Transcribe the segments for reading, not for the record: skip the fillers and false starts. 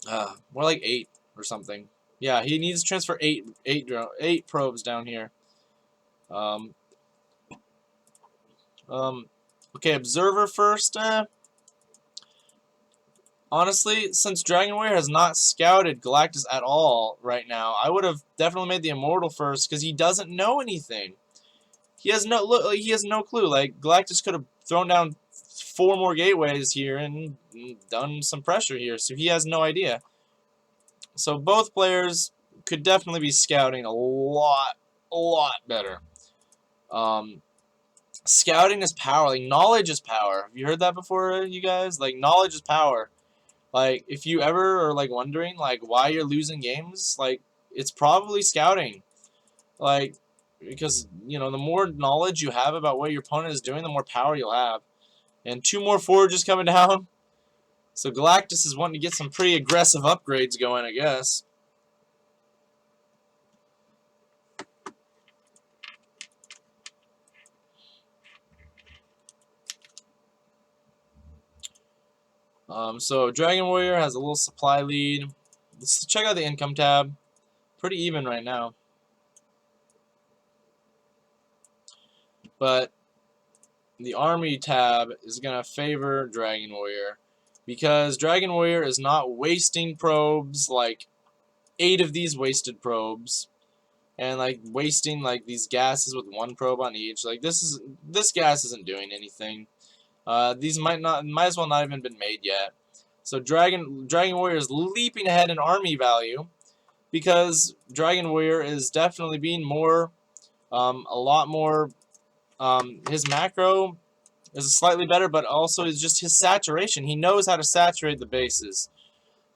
More like 8 or something. Yeah, he needs to transfer eight probes down here. Um, um, okay, observer first. Honestly, since Dragon Warrior has not scouted Galactus at all right now, I would have definitely made the Immortal first because he doesn't know anything. He has no look. He has no clue. Like Galactus could have thrown down 4 more gateways here and done some pressure here, so he has no idea. So both players could definitely be scouting a lot better. Um, Scouting is power. Like knowledge is power. Have you heard that before, you guys? Like knowledge is power. Like if you ever are like wondering like why you're losing games, like it's probably scouting. Like because you know the more knowledge you have about what your opponent is doing, the more power you'll have. And 2 more forges coming down. So Galactus is wanting to get some pretty aggressive upgrades going, I guess. So Dragon Warrior has a little supply lead. Let's check out the income tab. Pretty even right now. But the army tab is going to favor Dragon Warrior because Dragon Warrior is not wasting probes like 8 of these wasted probes and like wasting like these gases with 1 probe on each. Like this gas isn't doing anything. These might as well not even been made yet. So Dragon Warrior is leaping ahead in army value because Dragon Warrior is definitely being more a lot more his macro is slightly better, but also is just his saturation. He knows how to saturate the bases.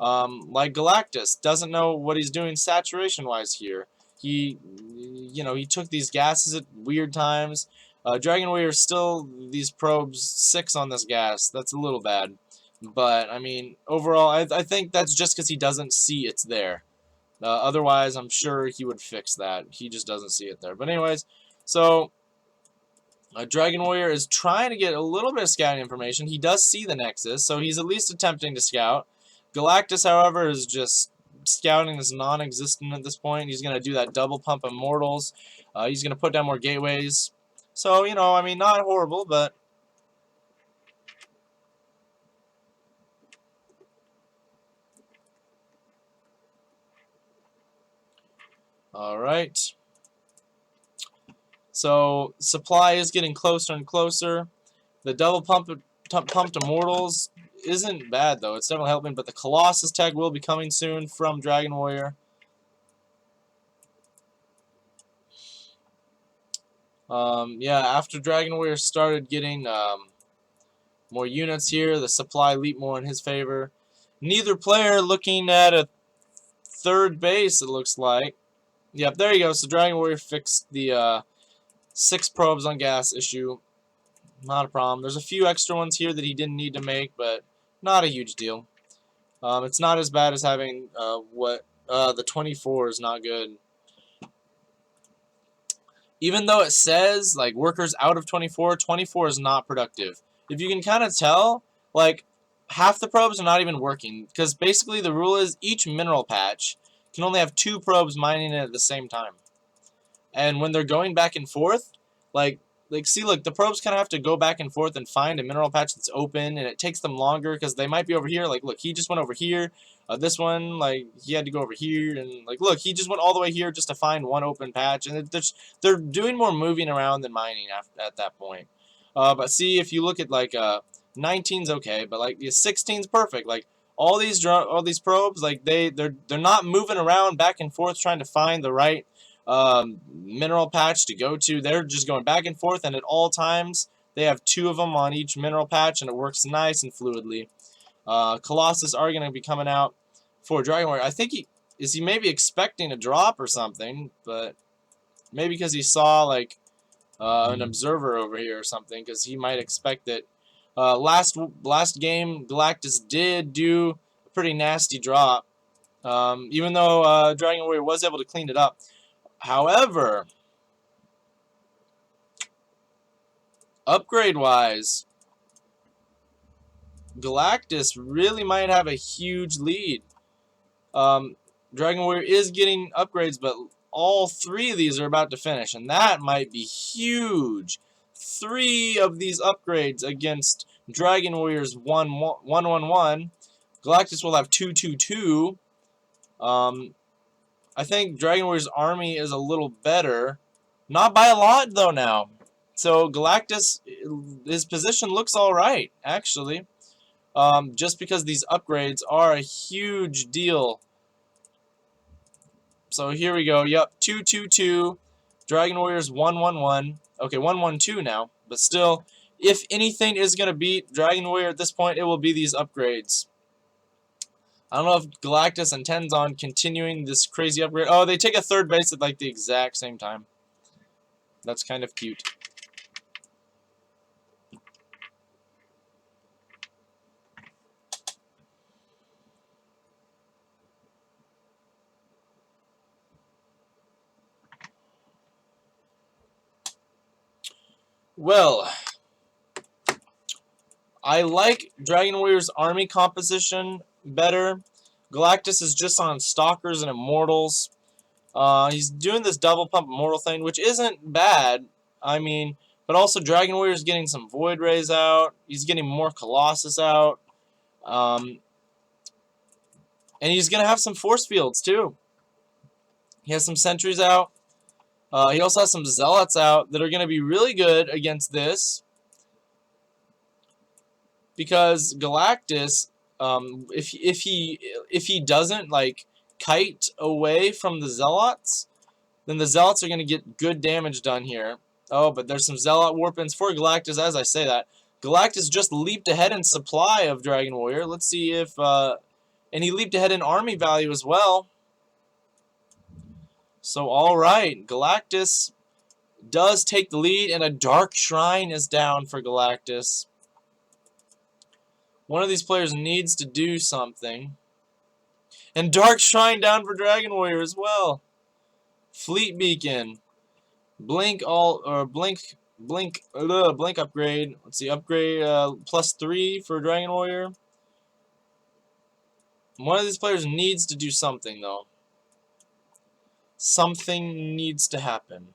Like Galactus doesn't know what he's doing saturation-wise here. He took these gases at weird times. Dragon Warrior still these probes 6 on this gas. That's a little bad, but I mean overall, I think that's just because he doesn't see it's there. Otherwise, I'm sure he would fix that. He just doesn't see it there. But anyways, so Dragon Warrior is trying to get a little bit of scouting information. He does see the Nexus, so he's at least attempting to scout. Galactus, however, is just scouting is non-existent at this point. He's going to do that double pump Immortals. He's going to put down more gateways. So, I mean, not horrible, but... Alright. So, supply is getting closer and closer. The double pumped Immortals isn't bad, though. It's definitely helping, but the Colossus tag will be coming soon from Dragon Warrior. Yeah, after Dragon Warrior started getting more units here, the supply leaped more in his favor. Neither player looking at a 3rd base, it looks like. Yep, there you go. So Dragon Warrior fixed the 6 probes on gas issue. Not a problem. There's a few extra ones here that he didn't need to make, but not a huge deal. It's not as bad as having the 24 is not good. Even though it says like workers out of 24, 24 is not productive. If you can kind of tell, like half the probes are not even working because basically the rule is each mineral patch can only have 2 probes mining it at the same time. And when they're going back and forth, like see, look, the probes kind of have to go back and forth and find a mineral patch that's open, and it takes them longer because they might be over here. Like, look, he just went over here. This one, like, he had to go over here, and like, look, he just went all the way here just to find one open patch, and they're doing more moving around than mining at that point. But see, if you look at like 19's okay, but like the 16's perfect. Like all these probes, like they're not moving around back and forth trying to find the right mineral patch to go to. They're just going back and forth, and at all times they have 2 of them on each mineral patch, and it works nice and fluidly. Colossus are going to be coming out for Dragon Warrior. I think he maybe expecting a drop or something, but maybe because he saw like an observer over here or something, because he might expect that. Last game, Galactus did do a pretty nasty drop, even though Dragon Warrior was able to clean it up. However, upgrade-wise, Galactus really might have a huge lead. Dragon Warrior is getting upgrades, but all 3 of these are about to finish, and that might be huge. 3 of these upgrades against Dragon Warrior's 1-1-1. Galactus will have 2-2-2. I think Dragon Warrior's army is a little better. Not by a lot, though, now. So Galactus, his position looks alright, actually. Just because these upgrades are a huge deal. So here we go. Yep, 2-2-2. Dragon Warriors 1-1-1. Okay, 1-1-2 now. But still, if anything is going to beat Dragon Warrior at this point, it will be these upgrades. I don't know if Galactus intends on continuing this crazy upgrade. Oh, they take a third base at like the exact same time. That's kind of cute. Well, I like Dragon Warrior's army composition better. Galactus is just on Stalkers and Immortals. He's doing this double pump Immortal thing, which isn't bad. I mean, but also Dragon Warrior's getting some Void Rays out. He's getting more Colossus out. And he's going to have some Force Fields, too. He has some Sentries out. He also has some Zealots out that are going to be really good against this. Because Galactus, if he doesn't like kite away from the Zealots, then the Zealots are going to get good damage done here. Oh, but there's some Zealot Warpins for Galactus as I say that. Galactus just leaped ahead in supply of Dragon Warrior. Let's see if... and he leaped ahead in army value as well. So, alright. Galactus does take the lead, and a Dark Shrine is down for Galactus. One of these players needs to do something. And Dark Shrine down for Dragon Warrior as well. Fleet Beacon. Blink upgrade. Let's see, upgrade +3 for Dragon Warrior. One of these players needs to do something though. Something needs to happen.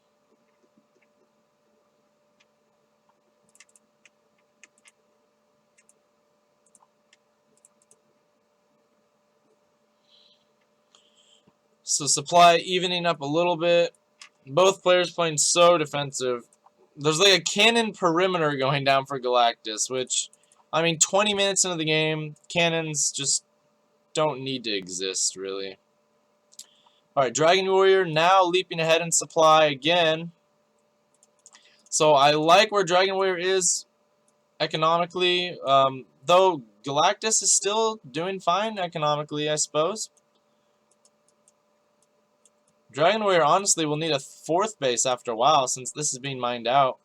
So supply evening up a little bit. Both players playing so defensive. There's like a cannon perimeter going down for Galactus, which, I mean, 20 minutes into the game, cannons just don't need to exist, really. Alright, Dragon Warrior now leaping ahead in supply again. So I like where Dragon Warrior is economically, though Galactus is still doing fine economically, I suppose. Dragon Warrior honestly will need a 4th base after a while since this is being mined out.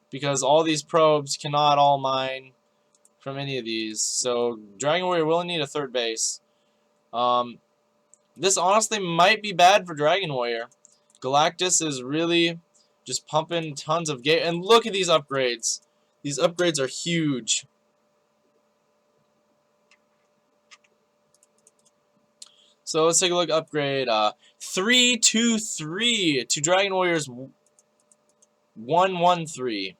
Because all these probes cannot all mine from any of these. So Dragon Warrior will need a 3rd base. This honestly might be bad for Dragon Warrior. Galactus is really just pumping tons of game. And look at these upgrades. These upgrades are huge. So let's take a look at upgrade 3-2-3 to Dragon Warrior's 1-1-3.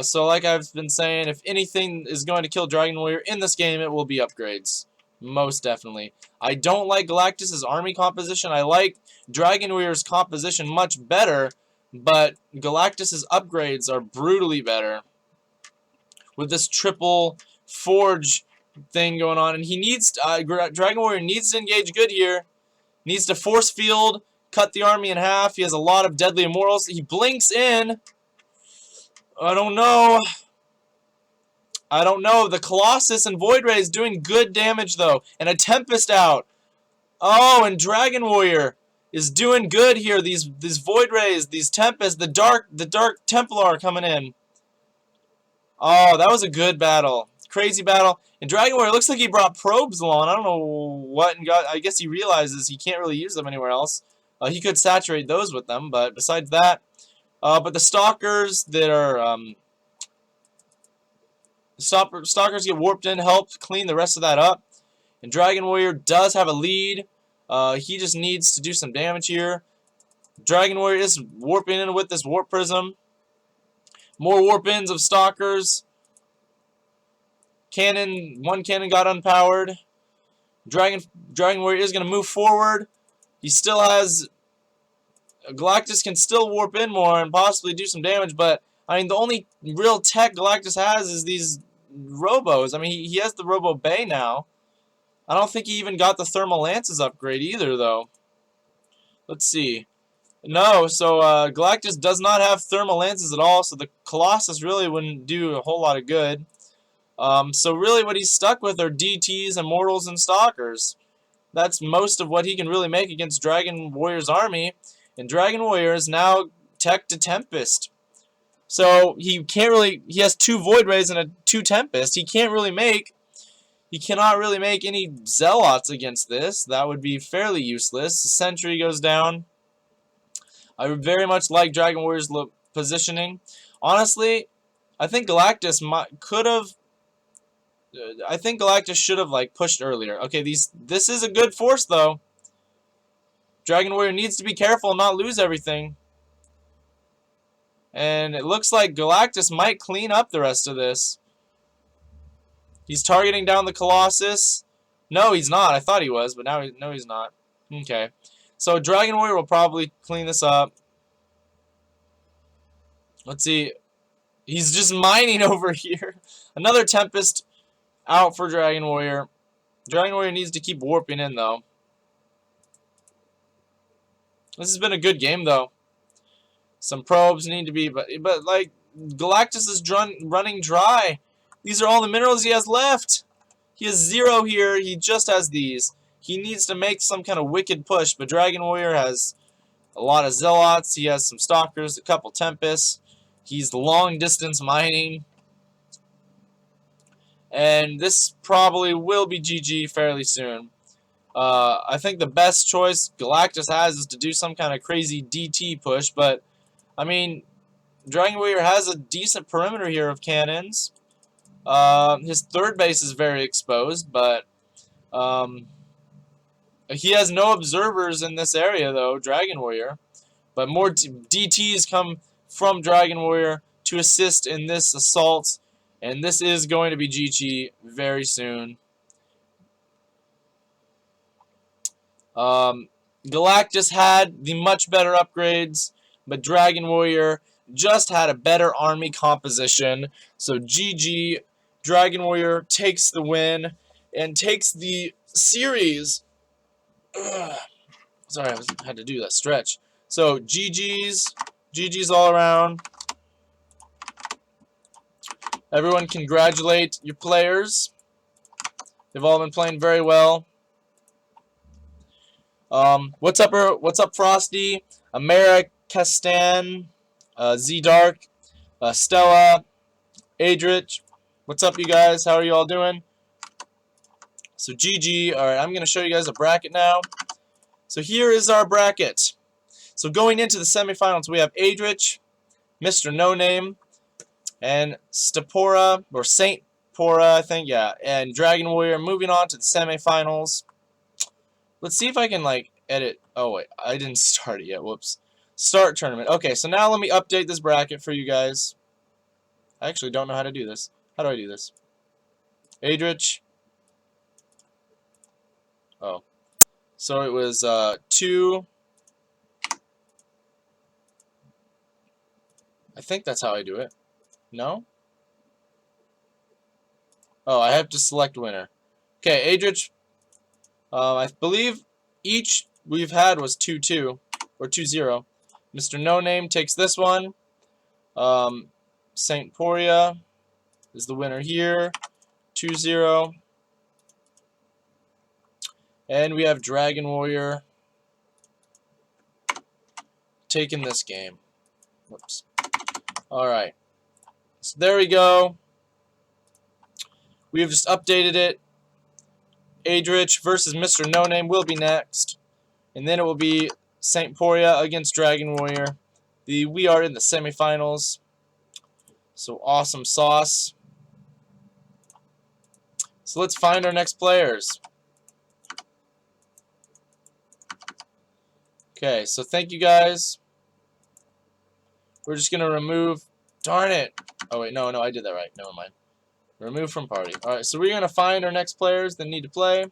So like I've been saying, if anything is going to kill Dragon Warrior in this game, it will be upgrades. Most definitely. I don't like Galactus' army composition. I like Dragon Warrior's composition much better, but Galactus' upgrades are brutally better. With this triple forge thing going on, and he needs Dragon Warrior needs to engage good here. Needs to force field, cut the army in half. He has a lot of deadly immortals. He blinks in. I don't know. The Colossus and Void Ray is doing good damage though, and a Tempest out. Oh, and Dragon Warrior is doing good here. These Void Rays, these Tempests, the Dark Templar coming in. Oh, that was a good battle. Crazy battle. And Dragon Warrior looks like he brought probes along. I don't know what, and I guess he realizes he can't really use them anywhere else. He could saturate those with them, but besides that, but the Stalkers that are Stalkers get warped in, help clean the rest of that up. And Dragon Warrior does have a lead. He just needs to do some damage here. Dragon Warrior is warping in with this Warp Prism. More warp-ins of Stalkers. One cannon got unpowered. Dragon Warrior is going to move forward. He still has... Galactus can still warp in more and possibly do some damage, but, I mean, the only real tech Galactus has is these Robos. I mean, he has the Robo Bay now. I don't think he even got the Thermal Lances upgrade either, though. Let's see. No, so Galactus does not have Thermal Lances at all, so the Colossus really wouldn't do a whole lot of good. So really what he's stuck with are DTs, Immortals, and Stalkers. That's most of what he can really make against Dragon Warrior's army. And Dragon Warrior is now tech to Tempest. So he can't really, he has 2 Void Rays and 2 Tempest. He cannot really make any Zealots against this. That would be fairly useless. The Sentry goes down. I would very much like Dragon Warrior's positioning. Honestly, I think Galactus should have like pushed earlier. Okay, this is a good force though. Dragon Warrior needs to be careful and not lose everything. And it looks like Galactus might clean up the rest of this. He's targeting down the Colossus. No, he's not. I thought he was, but now no, he's not. Okay. So Dragon Warrior will probably clean this up. Let's see. He's just mining over here. Another Tempest out for Dragon Warrior. Dragon Warrior needs to keep warping in, though. This has been a good game, though. Some probes need to be, but like, Galactus is running dry. These are all the minerals he has left. He has 0 here. He just has these. He needs to make some kind of wicked push, but Dragon Warrior has a lot of Zealots. He has some Stalkers, a couple Tempests. He's long distance mining. And this probably will be GG fairly soon. I think the best choice Galactus has is to do some kind of crazy DT push, but, I mean, Dragon Warrior has a decent perimeter here of cannons. His third base is very exposed, but he has no observers in this area, though, Dragon Warrior. But more DTs come from Dragon Warrior to assist in this assault, and this is going to be GG very soon. Galactus had the much better upgrades, but Dragon Warrior just had a better army composition. So GG, Dragon Warrior takes the win and takes the series. Sorry, I had to do that stretch. So GG's all around. Everyone congratulate your players. They've all been playing very well. What's up, Frosty? Americastan, Z-Dark, Stella, Adrich. What's up, you guys? How are you all doing? So GG. Alright, I'm going to show you guys a bracket now. So here is our bracket. So going into the semifinals, we have Adrich, Mr. No Name, and Stapora, or Saint Pora, I think, yeah, and Dragon Warrior. Moving on to the semifinals. Let's see if I can, like, edit. Oh, wait, I didn't start it yet. Whoops. Start tournament. Okay, so now let me update this bracket for you guys. I actually don't know how to do this. How do I do this? Adrich. Oh. So it was 2. I think that's how I do it. No? Oh, I have to select winner. Okay, Adrich. I believe each we've had was 2-2 or 2-0. Mr. No Name takes this one. Saint Poria is the winner here. 2-0. And we have Dragon Warrior taking this game. Whoops. Alright. So there we go. We have just updated it. Adrich versus Mr. No Name will be next. And then it will be Saint Poria against Dragon Warrior. We are in the semifinals. So awesome sauce. So let's find our next players. Okay, so thank you guys. We're just gonna remove. Darn it! Oh wait, no, I did that right. Never mind. Remove from party. All right, so we're gonna find our next players that need to play.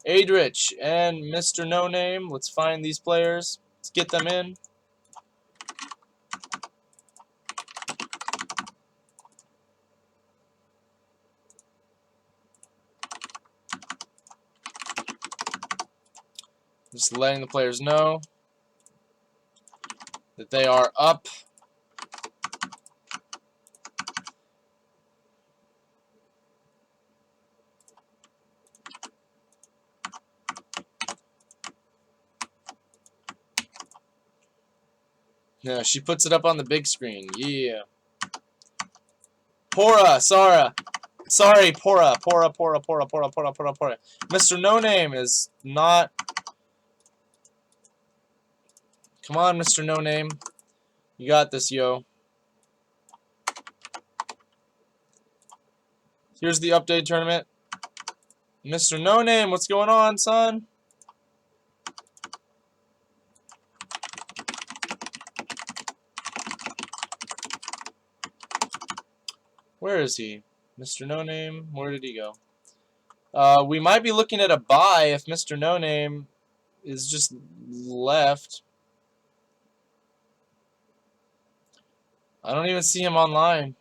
Adrich and Mr. No Name. Let's find these players. Let's get them in. Just letting the players know that they are up. Yeah, she puts it up on the big screen. Yeah. Pora. Pora. Mr. No Name is not. Come on, Mr. No Name. You got this, yo. Here's the update tournament. Mr. No Name, what's going on, son? Where is he? Mr. No Name, where did he go? We might be looking at a bye if Mr. No Name is just left. I don't even see him online.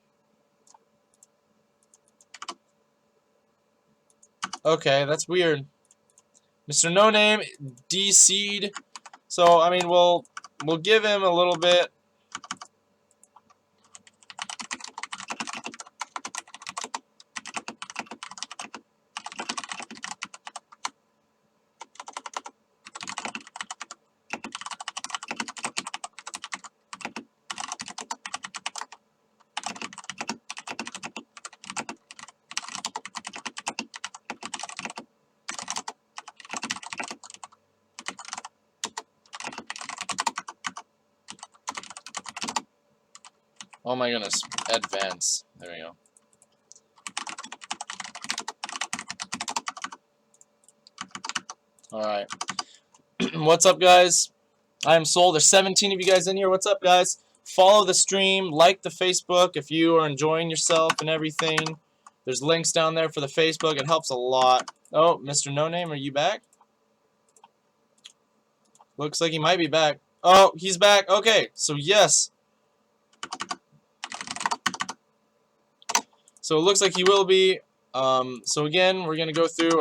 Okay, that's weird. Mr. No Name DC'd. So, I mean, we'll give him a little bit. Oh my goodness. Advance. There we go. Alright. What's up, guys? I am Sol. There's 17 of you guys in here. What's up, guys? Follow the stream. Like the Facebook if you are enjoying yourself and everything. There's links down there for the Facebook. It helps a lot. Oh, Mr. No Name, are you back? Looks like he might be back. Oh, he's back. Okay, so yes. So it looks like he will be. So again, we're going to go through.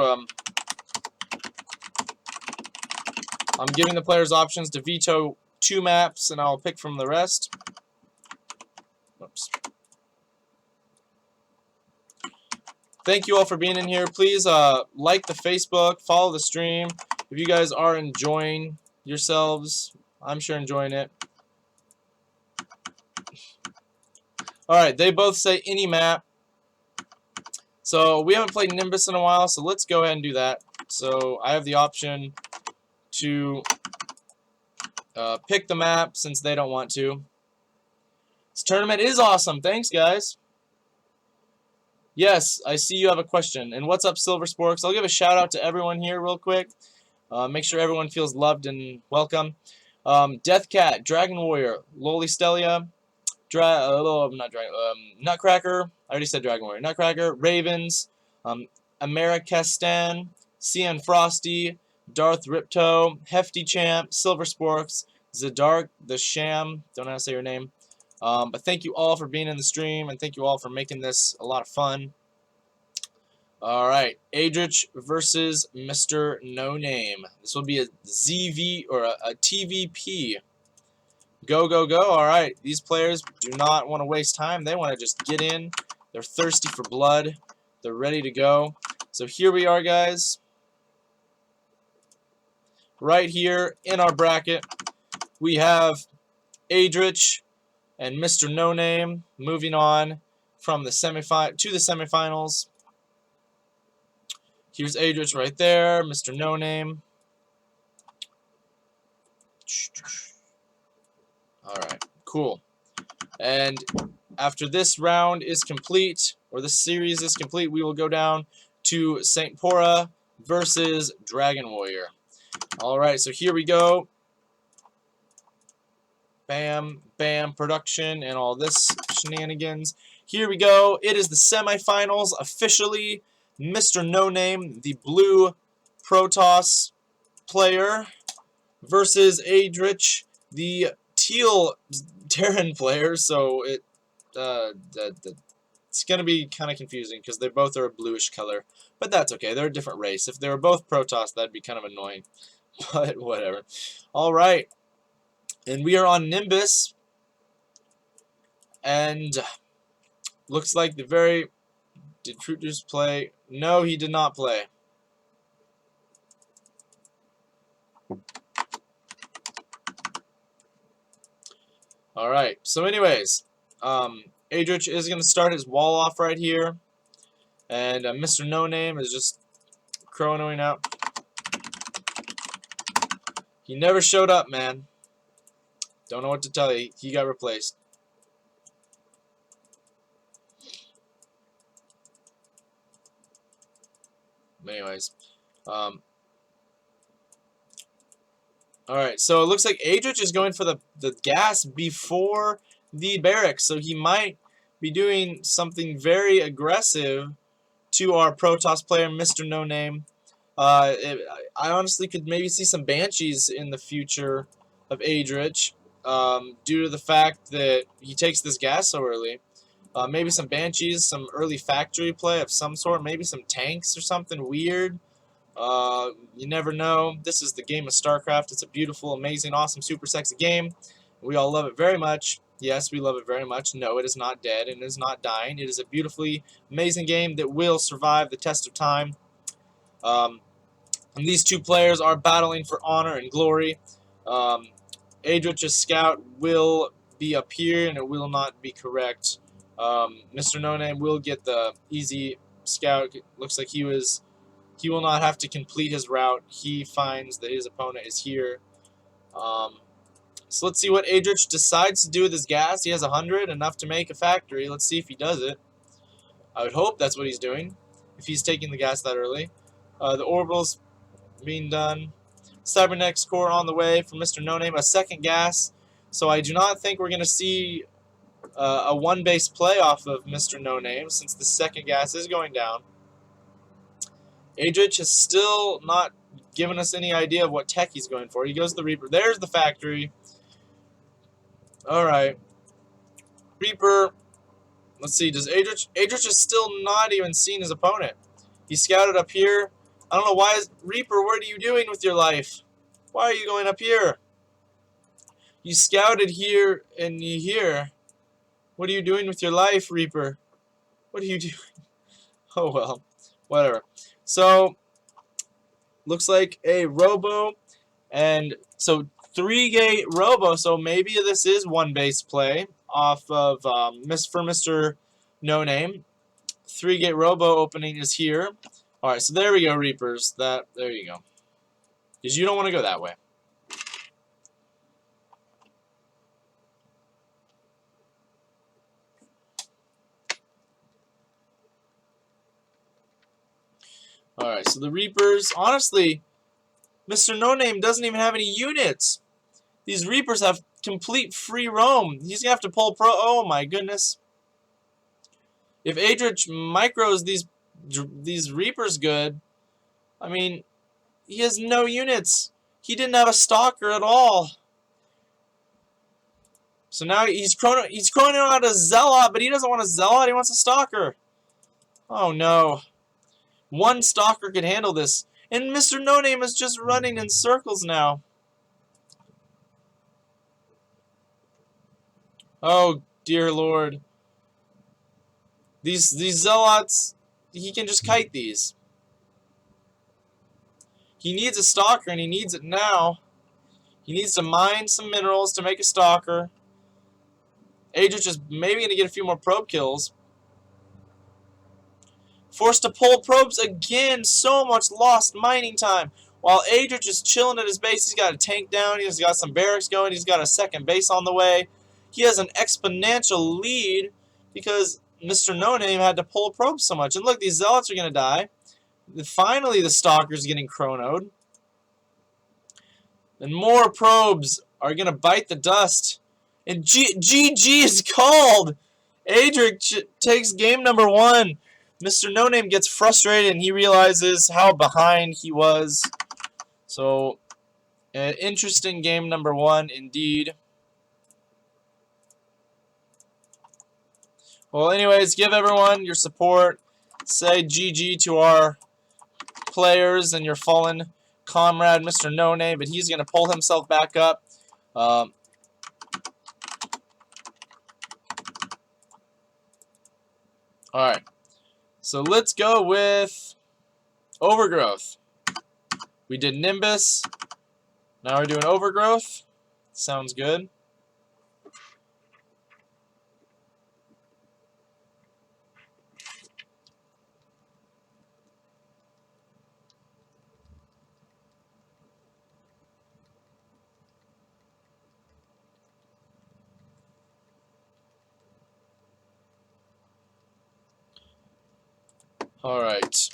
I'm giving the players options to veto 2 maps, and I'll pick from the rest. Oops. Thank you all for being in here. Please like the Facebook, follow the stream. If you guys are enjoying yourselves, I'm sure enjoying it. Alright, they both say any map. So we haven't played Nimbus in a while, so let's go ahead and do that. So I have the option to pick the map since they don't want to. This tournament is awesome. Thanks, guys. Yes, I see you have a question. And what's up, Silver Sporks? I'll give a shout out to everyone here real quick. Make sure everyone feels loved and welcome. Death Cat, Dragon Warrior, Loli Stelia, Nutcracker. I already said Dragon Warrior. Nutcracker, Ravens, Americastan, Cian Frosty, Darth Ripto, Hefty Champ, Silver Sporks, Zadark the Sham. Don't know how to say your name. But thank you all for being in the stream, and thank you all for making this a lot of fun. Alright, Adrich versus Mr. No Name. This will be a ZV or a TVP. Go, go, go. Alright, these players do not want to waste time. They want to just get in. They're thirsty for blood. They're ready to go. So here we are, guys. Right here in our bracket, we have Adrich and Mr. No Name moving on from the to the semifinals. Here's Adrich right there, Mr. No Name. Alright, cool. And after this round is complete, or this series is complete, we will go down to St. Pora versus Dragon Warrior. Alright, so here we go. Bam, bam, production, and all this shenanigans. Here we go. It is the semifinals officially. Mr. No Name, the blue Protoss player, versus Adrich, the teal Terran player. So it's gonna be kind of confusing because they both are a bluish color, but that's okay. They're a different race. If they were both Protoss, that'd be kind of annoying. But whatever. All right. And we are on Nimbus, and looks like did Fruiters play? No, he did not play. All right. So, anyways, Adrich is gonna start his wall off right here, and Mr. No Name is just chronoing out. He never showed up, man. Don't know what to tell you. He got replaced. Anyways, alright, so it looks like Adrich is going for the gas before the barracks, so he might be doing something very aggressive to our Protoss player, Mr. No Name. I honestly could maybe see some Banshees in the future of Adrich, due to the fact that he takes this gas so early. Maybe some Banshees, some early factory play of some sort, maybe some tanks or something weird. You never know. This is the game of StarCraft. It's a beautiful, amazing, awesome, super sexy game. We all love it very much. Yes, we love it very much. No, it is not dead and it is not dying. It is a beautifully amazing game that will survive the test of time. And these two players are battling for honor and glory. Adrich's scout will be up here and it will not be correct. Mr. No Name will get the easy scout. It looks like he will not have to complete his route. He finds that his opponent is here. So let's see what Adrich decides to do with his gas. He has 100, enough to make a factory. Let's see if he does it. I would hope that's what he's doing, if he's taking the gas that early. The orbital's being done. Cybernetics core on the way for Mr. No Name, a second gas. So I do not think we're going to see a one-base play off of Mr. No Name, since the second gas is going down. Adrich has still not given us any idea of what tech he's going for. He goes to the Reaper. There's the factory. Alright. Reaper. Let's see. Does Adrich is still not even seen his opponent. He scouted up here. I don't know why. Reaper, what are you doing with your life? Why are you going up here? You scouted here and you here. What are you doing with your life, Reaper? What are you doing? Oh, well. Whatever. So, looks like a Robo, and so 3-gate Robo, so maybe this is one-base play off of for Mr. No Name. 3-gate Robo opening is here. Alright, so there we go, Reapers. There you go. Because you don't want to go that way. Alright, so the Reapers, honestly, Mr. No Name doesn't even have any units. These Reapers have complete free roam. He's going to have to pull oh my goodness. If Adrich micros these Reapers good, I mean, he has no units. He didn't have a stalker at all. So now he's chronoing out a Zealot, but he doesn't want a Zealot, he wants a stalker. Oh no. One stalker could handle this. And Mr. No Name is just running in circles now. Oh, dear Lord. These Zealots, he can just kite these. He needs a stalker, and he needs it now. He needs to mine some minerals to make a stalker. Adrich is maybe going to get a few more probe kills. Forced to pull probes again. So much lost mining time. While Adrich is chilling at his base, he's got a tank down. He's got some barracks going. He's got a second base on the way. He has an exponential lead because Mr. No Name had to pull probes so much. And look, these Zealots are going to die. Finally, the Stalker's getting chronoed. And more probes are going to bite the dust. And GG is called. Adric takes game number 1. Mr. No Name gets frustrated and he realizes how behind he was. So, an interesting game number 1 indeed. Well, anyways, give everyone your support. Say GG to our players and your fallen comrade, Mr. No Name, but he's going to pull himself back up. Alright, so let's go with Overgrowth. We did Nimbus. Now we're doing Overgrowth. Sounds good. Alright.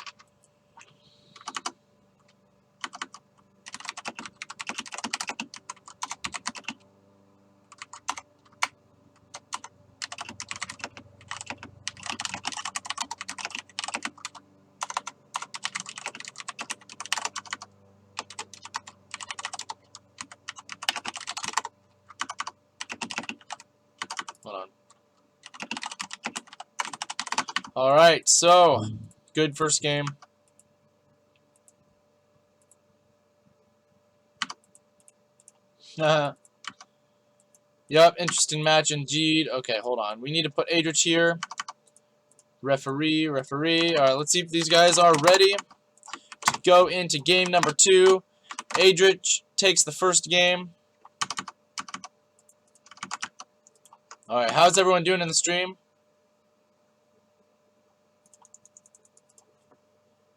Hold on. Alright, so good first game. Yep, interesting match indeed. Okay, hold on. We need to put Adrich here. Referee. Alright, let's see if these guys are ready to go into game number 2. Adrich takes the first game. Alright, how's everyone doing in the stream?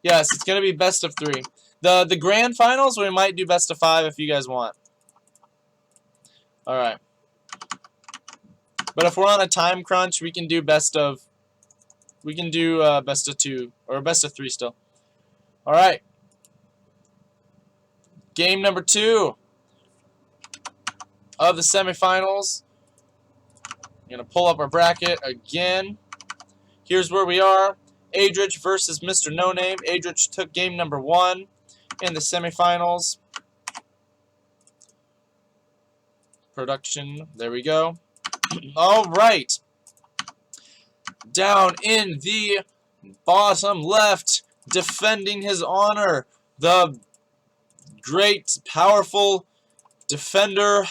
Yes, it's going to be best of 3. The grand finals, we might do best of 5 if you guys want. Alright. But if we're on a time crunch, we can do best of 2 or best of 3 still. Alright. Game number 2 of the semifinals. I'm going to pull up our bracket again. Here's where we are. Adrich versus Mr. No Name. Adrich took game number 1 in the semifinals. Production. There we go. All right. Down in the bottom left, defending his honor, the great, powerful defender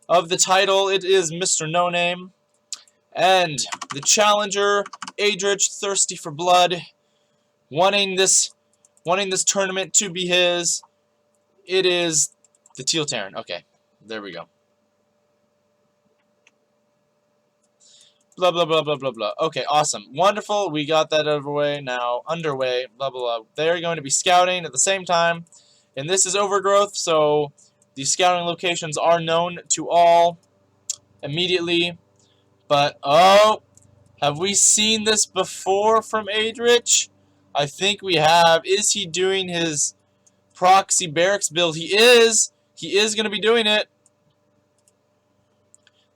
of the title, it is Mr. No Name. And the challenger, Adrich, thirsty for blood, wanting this tournament to be his. It is the Teal Terran. Okay, there we go. Blah, blah, blah, blah, blah, blah. Okay, awesome. Wonderful. We got that underway. Blah, blah, blah. They're going to be scouting at the same time. And this is Overgrowth, so the scouting locations are known to all immediately. But, oh, have we seen this before from Adrich? I think we have. Is he doing his proxy barracks build? He is. He is going to be doing it.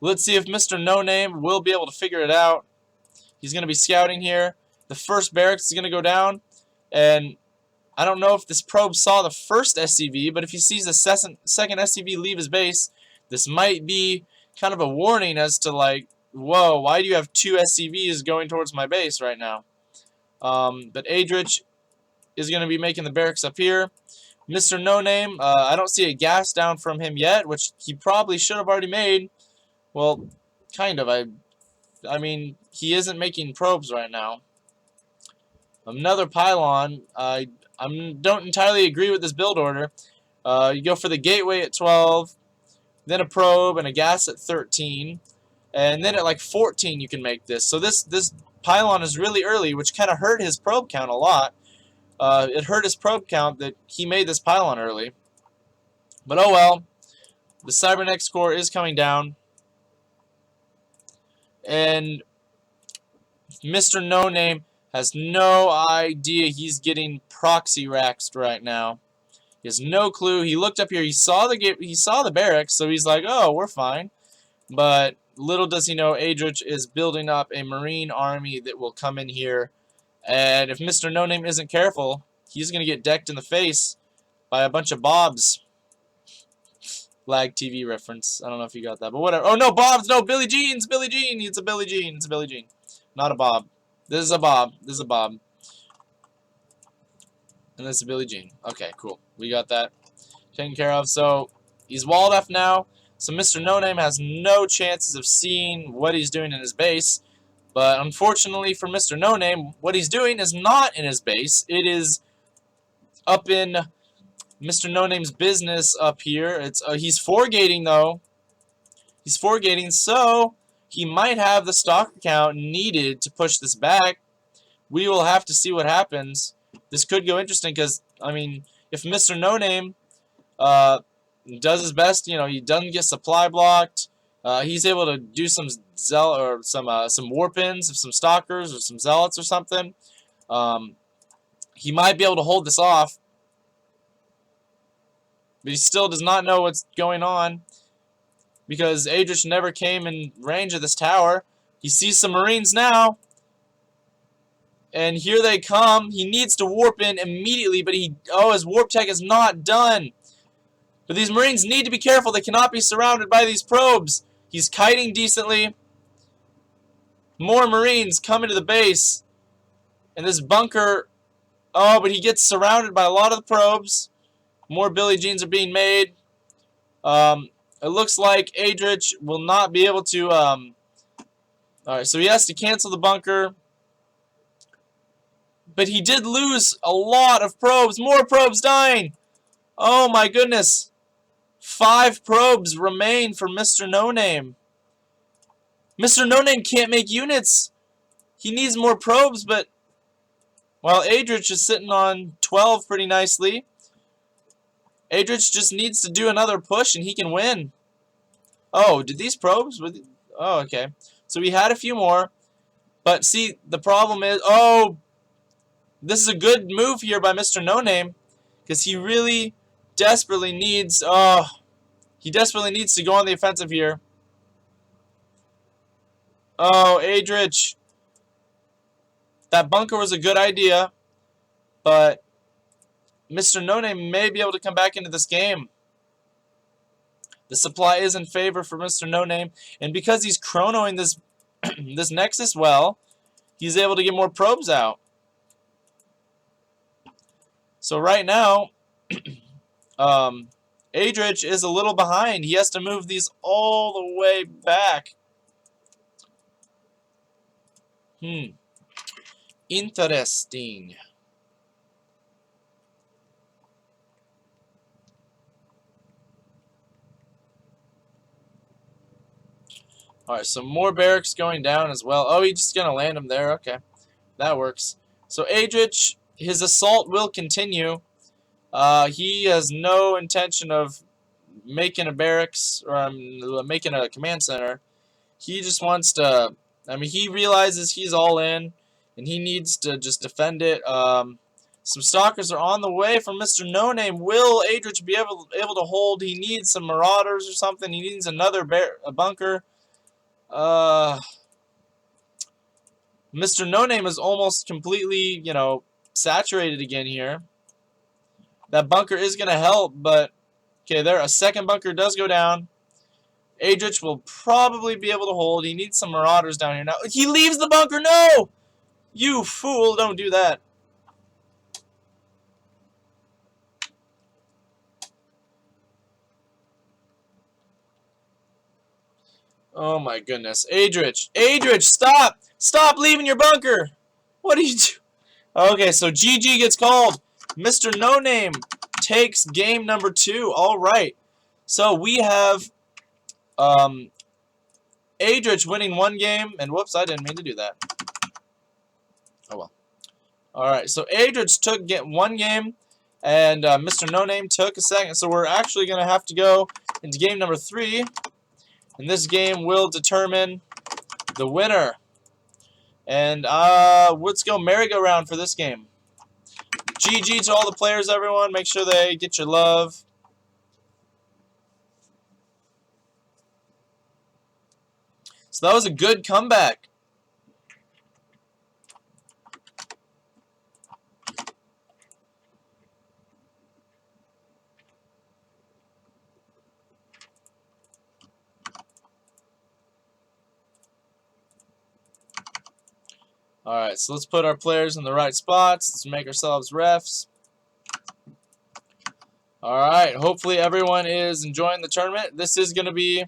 Let's see if Mr. No Name will be able to figure it out. He's going to be scouting here. The first barracks is going to go down. And I don't know if this probe saw the first SCV, but if he sees the second SCV leave his base, this might be kind of a warning as to, like, whoa, why do you have 2 SCVs going towards my base right now? But Adrich is going to be making the barracks up here. Mr. No Name, I don't see a gas down from him yet, which he probably should have already made. Well, kind of. I mean, he isn't making probes right now. Another pylon. I don't entirely agree with this build order. You go for the gateway at 12, then a probe and a gas at 13. And then at like 14 you can make this. So this pylon is really early, which kind of hurt his probe count a lot. It hurt his probe count that he made this pylon early. But oh well. The Cybernex core is coming down. And Mr. No Name has no idea he's getting proxy raxed right now. He has no clue. He looked up here. He saw the barracks, so he's like, oh, we're fine. But little does he know, Adrich is building up a Marine army that will come in here. And if Mr. No Name isn't careful, he's going to get decked in the face by a bunch of Bobs. Lag TV reference. I don't know if you got that, but whatever. Oh, no, Bobs. No, Billie Jean's. Billie Jean. It's a Billie Jean. It's a Billie Jean. Not a Bob. This is a Bob. This is a Bob. And this is Billie Jean. Okay, cool. We got that taken care of. So he's walled off now. So Mr. No Name has no chances of seeing what he's doing in his base. But unfortunately for Mr. No Name, what he's doing is not in his base. It is up in Mr. No Name's business up here. It's he's foregating though. He's foregating, so he might have the stock account needed to push this back. We will have to see what happens. This could go interesting because, I mean, if Mr. No Name does his best, you know, he doesn't get supply blocked. He's able to do some some warpins of some stalkers or some zealots or something. He might be able to hold this off, but he still does not know what's going on because Adrich never came in range of this tower. He sees some Marines now, and here they come. He needs to warp in immediately, but his warp tech is not done. But these Marines need to be careful. They cannot be surrounded by these probes. He's kiting decently. More Marines come into the base. And this bunker... Oh, but he gets surrounded by a lot of the probes. More Billie Jeans are being made. It looks like Adrich will not be able to... Alright, so he has to cancel the bunker. But he did lose a lot of probes. More probes dying. Oh my goodness. 5 probes remain for Mr. No Name. Mr. No Name can't make units. He needs more probes, but... Well, Adrich is sitting on 12 pretty nicely. Adrich just needs to do another push and he can win. Oh, did these probes... Oh, okay. So we had a few more. But see, the problem is... Oh! This is a good move here by Mr. No Name. Because he really... desperately needs to go on the offensive here. Oh, Adrich. That bunker was a good idea, but Mr. No Name may be able to come back into this game. The supply is in favor for Mr. No Name, and because he's chronoing this this Nexus well, he's able to get more probes out. So right now, Adrich is a little behind. He has to move these all the way back. Interesting. Alright, so more barracks going down as well. Oh, he's just going to land them there. Okay, that works. So Adrich, his assault will continue. He has no intention of making a barracks or making a command center. He just wants to... I mean, he realizes he's all in, and he needs to just defend it. Some stalkers are on the way from Mr. No Name. Will Adrich be able to hold? He needs some marauders or something. He needs another bunker. Mr. No Name is almost completely, you know, saturated again here. That bunker is going to help, but okay, there a second bunker does go down. Adrich will probably be able to hold. He needs some marauders down here now. He leaves the bunker. No! You fool, don't do that. Oh my goodness. Adrich! Adrich, stop! Stop leaving your bunker! What are you doing? Okay, so GG gets called. Mr. No Name takes game number 2. Alright. So we have Adrich winning 1 game. And whoops, I didn't mean to do that. Oh well. Alright, so Adrich took 1 game. And Mr. No Name took a second. So we're actually going to have to go into game number 3. And this game will determine the winner. And let's go merry-go-round for this game. GG to all the players, everyone. Make sure they get your love. So that was a good comeback. Alright, so let's put our players in the right spots. Let's make ourselves refs. Alright, hopefully everyone is enjoying the tournament. This is going to be...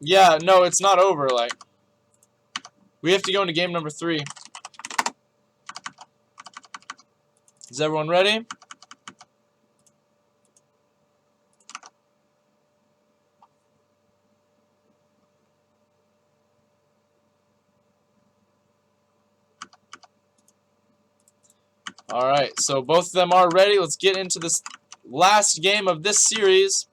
yeah, no, it's not over. Like, we have to go into game number 3. Is everyone ready? Alright, so both of them are ready. Let's get into this last game of this series.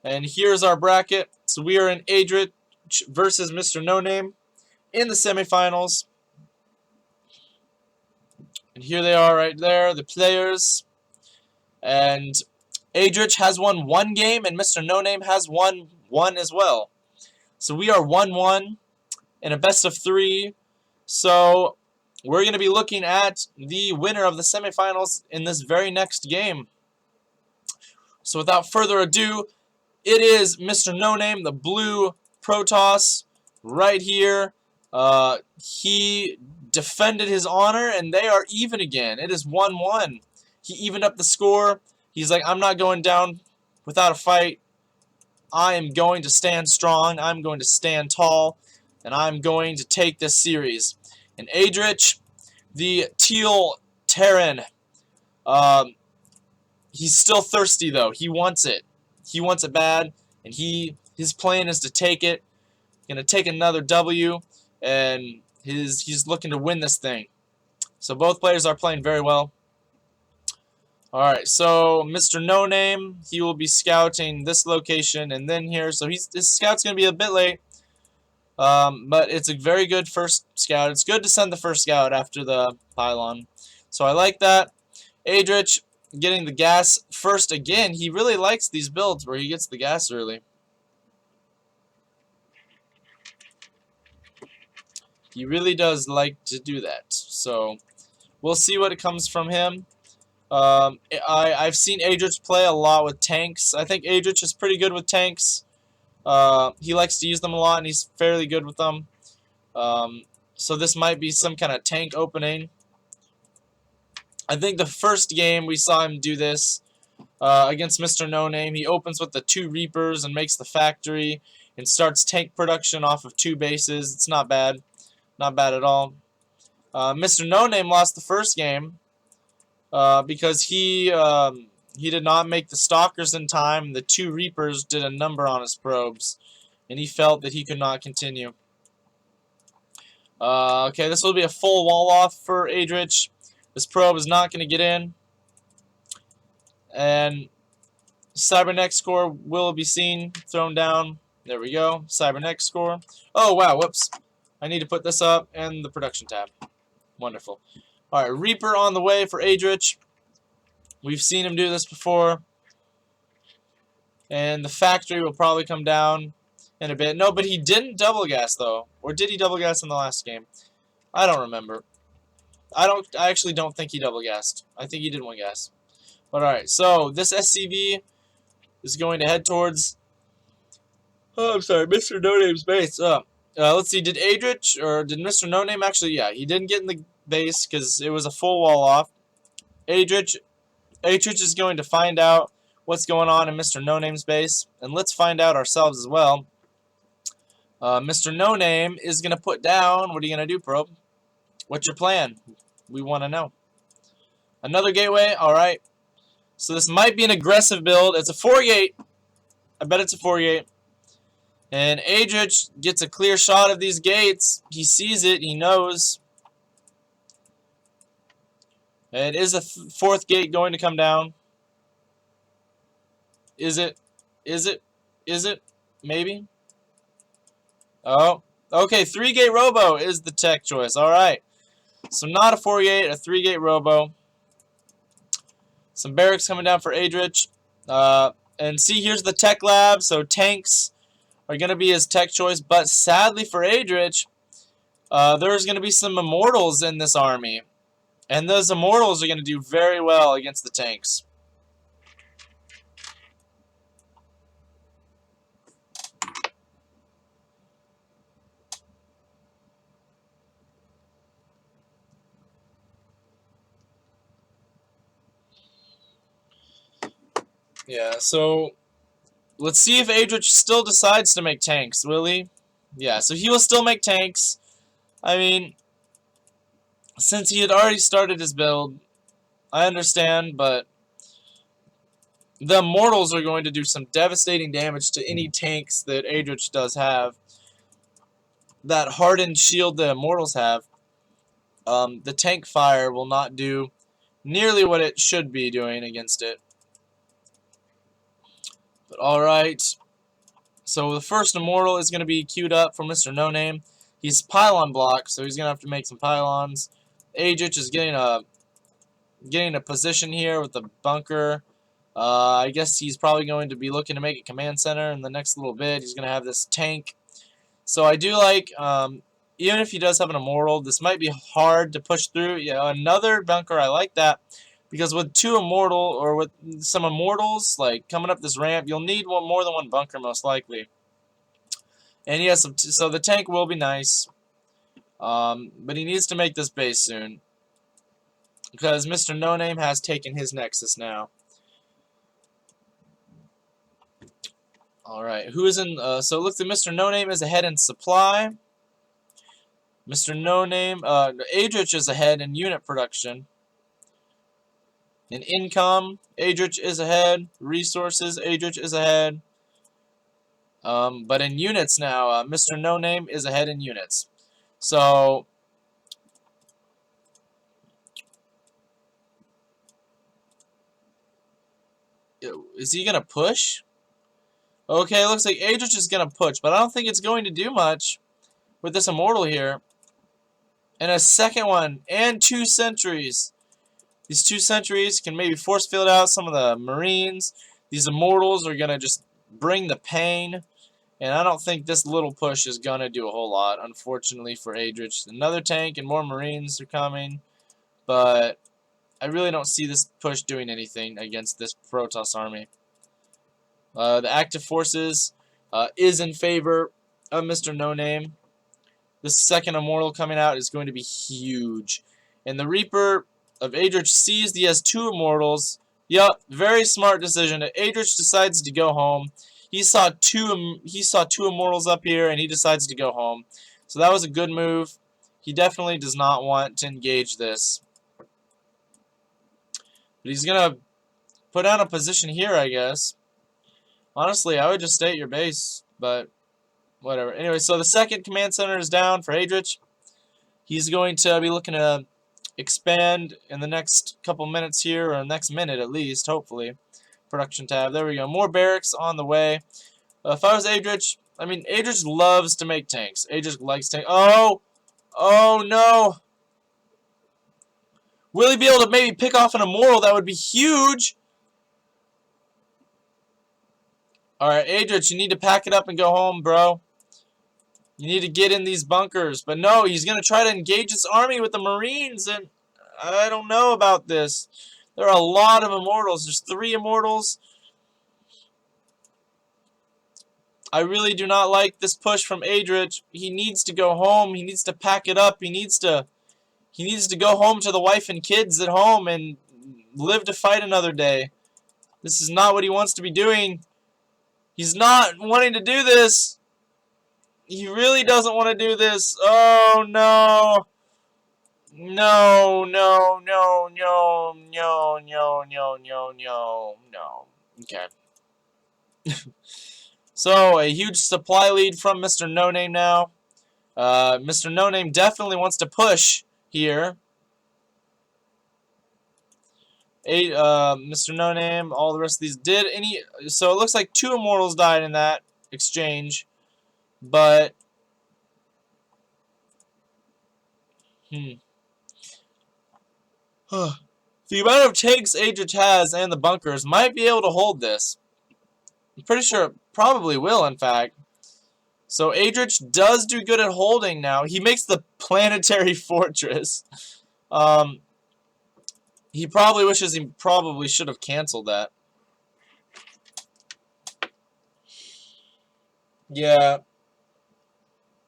And here's our bracket. So we are in Adrich versus Mr. No Name in the semifinals. And here they are right there, the players. And Adrich has won 1 game, and Mr. No Name has won 1 as well. So we are 1-1 in a best of 3. So we're going to be looking at the winner of the semifinals in this very next game. So without further ado, it is Mr. No Name, the blue Protoss, right here. He defended his honor, and they are even again. It is 1-1. He evened up the score. He's like, I'm not going down without a fight. I am going to stand strong. I'm going to stand tall. And I'm going to take this series. And Adrich, the Teal Terran, he's still thirsty though. He wants it. He wants it bad, and his plan is to take it. Gonna take another W, and he's looking to win this thing. So both players are playing very well. All right, so Mr. No Name, he will be scouting this location and then here. So his scout's gonna be a bit late. But it's a very good first scout. It's good to send the first scout after the pylon. So I like that. Adrich getting the gas first again. He really likes these builds where he gets the gas early. He really does like to do that. So we'll see what it comes from him. I've seen Adrich play a lot with tanks. I think Adrich is pretty good with tanks. He likes to use them a lot, and he's fairly good with them. So this might be some kind of tank opening. I think the first game we saw him do this against Mr. No Name. He opens with the 2 Reapers and makes the factory and starts tank production off of 2 bases. It's not bad. Not bad at all. Mr. No Name lost the first game because he did not make the Stalkers in time. The 2 Reapers did a number on his probes, and he felt that he could not continue. Okay, this will be a full wall off for Adrich. This probe is not going to get in. And Cybernex core will be seen, thrown down. There we go, Cybernex core. Oh, wow, whoops. I need to put this up and the production tab. Wonderful. Alright, Reaper on the way for Adrich. We've seen him do this before. And the factory will probably come down in a bit. No, but he didn't double gas, though. Or did he double gas in the last game? I don't remember. I actually don't think he double gassed. I think he did 1 gas. But alright, so this SCV is going to head towards... Oh, I'm sorry, Mr. No Name's base. Let's see, did Adrich, or did Mr. No Name actually... Yeah, he didn't get in the base because it was a full wall off. Adrich is going to find out what's going on in Mr. No Name's base. And let's find out ourselves as well. Mr. No Name is going to put down... What are you going to do, probe? What's your plan? We want to know. Another gateway? Alright. So this might be an aggressive build. It's a 4-gate. I bet it's a 4-gate. And Adrich gets a clear shot of these gates. He sees it. He knows. And is a 4th gate going to come down? Is it? Is it? Is it? Maybe? Oh. Okay, 3-gate robo is the tech choice. Alright. So not a 4-gate, a 3-gate Robo. Some barracks coming down for Adrich. And see, here's the tech lab. So tanks are going to be his tech choice. But sadly for Adrich, there's going to be some immortals in this army. And those immortals are going to do very well against the tanks. Yeah, so let's see if Adrich still decides to make tanks, will he? Yeah, so he will still make tanks. I mean, since he had already started his build, I understand, but the Immortals are going to do some devastating damage to any tanks that Adrich does have. That hardened shield the Immortals have, the tank fire will not do nearly what it should be doing against it. But alright, so the first Immortal is going to be queued up for Mr. No Name. He's pylon block, so he's going to have to make some pylons. Adrich is getting a position here with the bunker. I guess he's probably going to be looking to make a command center in the next little bit. He's going to have this tank. So I do like, even if he does have an Immortal, this might be hard to push through. Yeah, another bunker, I like that. Because with two Immortal, or with some Immortals, like, coming up this ramp, you'll need more than one bunker, most likely. And yes, so the tank will be nice. But he needs to make this base soon. Because Mr. No Name has taken his Nexus now. Alright, who is in, so it looks like Mr. No Name is ahead in supply. Mr. No Name, Adrich is ahead in unit production. In income, Adrich is ahead. Resources, Adrich is ahead. But in units now, Mr. No Name is ahead in units. So, is he going to push? Okay, it looks like Adrich is going to push, but I don't think it's going to do much with this Immortal here. And a second one, and 2 sentries. These 2 sentries can maybe force field out some of the Marines. These Immortals are going to just bring the pain. And I don't think this little push is going to do a whole lot, unfortunately, for Adrich. Another tank and more Marines are coming. But I really don't see this push doing anything against this Protoss army. The active forces is in favor of Mr. No Name. The second Immortal coming out is going to be huge. And the Reaper of Adrich sees he has 2 Immortals. Yup, very smart decision. Adrich decides to go home. He saw two Immortals up here, and he decides to go home. So that was a good move. He definitely does not want to engage this. But he's going to put down a position here, I guess. Honestly, I would just stay at your base, but whatever. Anyway, so the second command center is down for Adrich. He's going to be looking to expand in the next couple minutes here, or next minute at least, hopefully. Production tab. There we go. More barracks on the way. If I was Adrich, I mean, Adrich loves to make tanks. Adrich likes tanks. Oh! Oh, no! Will he be able to maybe pick off an Immortal? That would be huge! Alright, Adrich, you need to pack it up and go home, bro. You need to get in these bunkers. But no, he's going to try to engage this army with the Marines, and I don't know about this. There are a lot of Immortals. There's 3 Immortals. I really do not like this push from Adrich. He needs to go home. He needs to pack it up. He needs to go home to the wife and kids at home and live to fight another day. This is not what he wants to be doing. He's not wanting to do this. He really doesn't want to do this. Oh, no. No, no, no, no, no, no, no, no, no, no. Okay. So, a huge supply lead from Mr. No Name now. Mr. No Name definitely wants to push here. Mr. No Name, all the rest of these did any... So, it looks like 2 Immortals died in that exchange. But... The amount of tanks Adrich has and the bunkers might be able to hold this. I'm pretty sure it probably will, in fact. So Adrich does do good at holding now. He makes the planetary fortress. He probably wishes he probably should have canceled that. Yeah.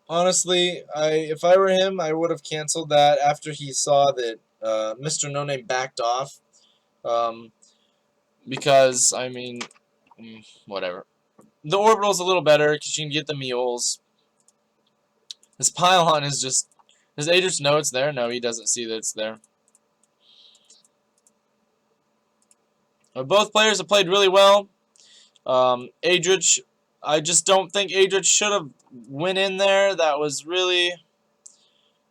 Honestly, if I were him, I would have canceled that after he saw that Mr. No Name backed off. Um, because, I mean, whatever. The orbital's a little better because you can get the mules. This pylon is just... Does Adrich know it's there? No, he doesn't see that it's there. Both players have played really well. Adrich, I just don't think Adrich should have went in there. That was really...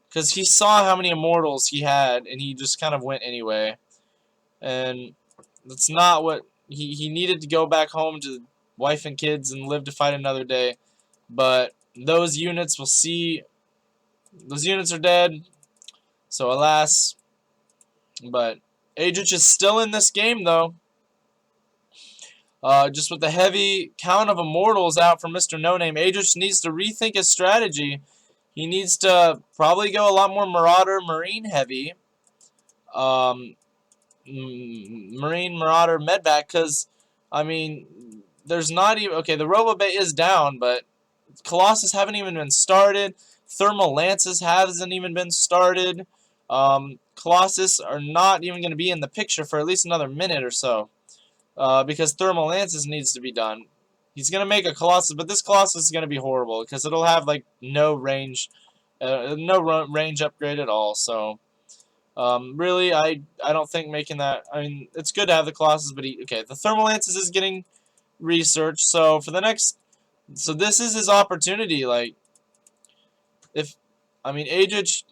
Because he saw how many immortals he had, and he just kind of went anyway. And that's not what... He needed to go back home to wife and kids and live to fight another day. But those units will see... Those units are dead. So alas. But Adrich is still in this game, though. Just with the heavy count of immortals out for Mr. No Name, Adrich needs to rethink his strategy. He needs to probably go a lot more Marauder Marine heavy. Marine Marauder Medvac, because, I mean, there's not even... Okay, the Robo Bay is down, but Colossus haven't even been started. Thermal Lances hasn't even been started. Colossus are not even going to be in the picture for at least another minute or so. Because Thermal Lances needs to be done. He's going to make a Colossus, but this Colossus is going to be horrible because it'll have like no range upgrade at all. So really, I don't think making that... I mean, it's good to have the Colossus, but okay, the Thermal Lances is getting researched. So for the next... So this is his opportunity. Like, if... I mean, Adrich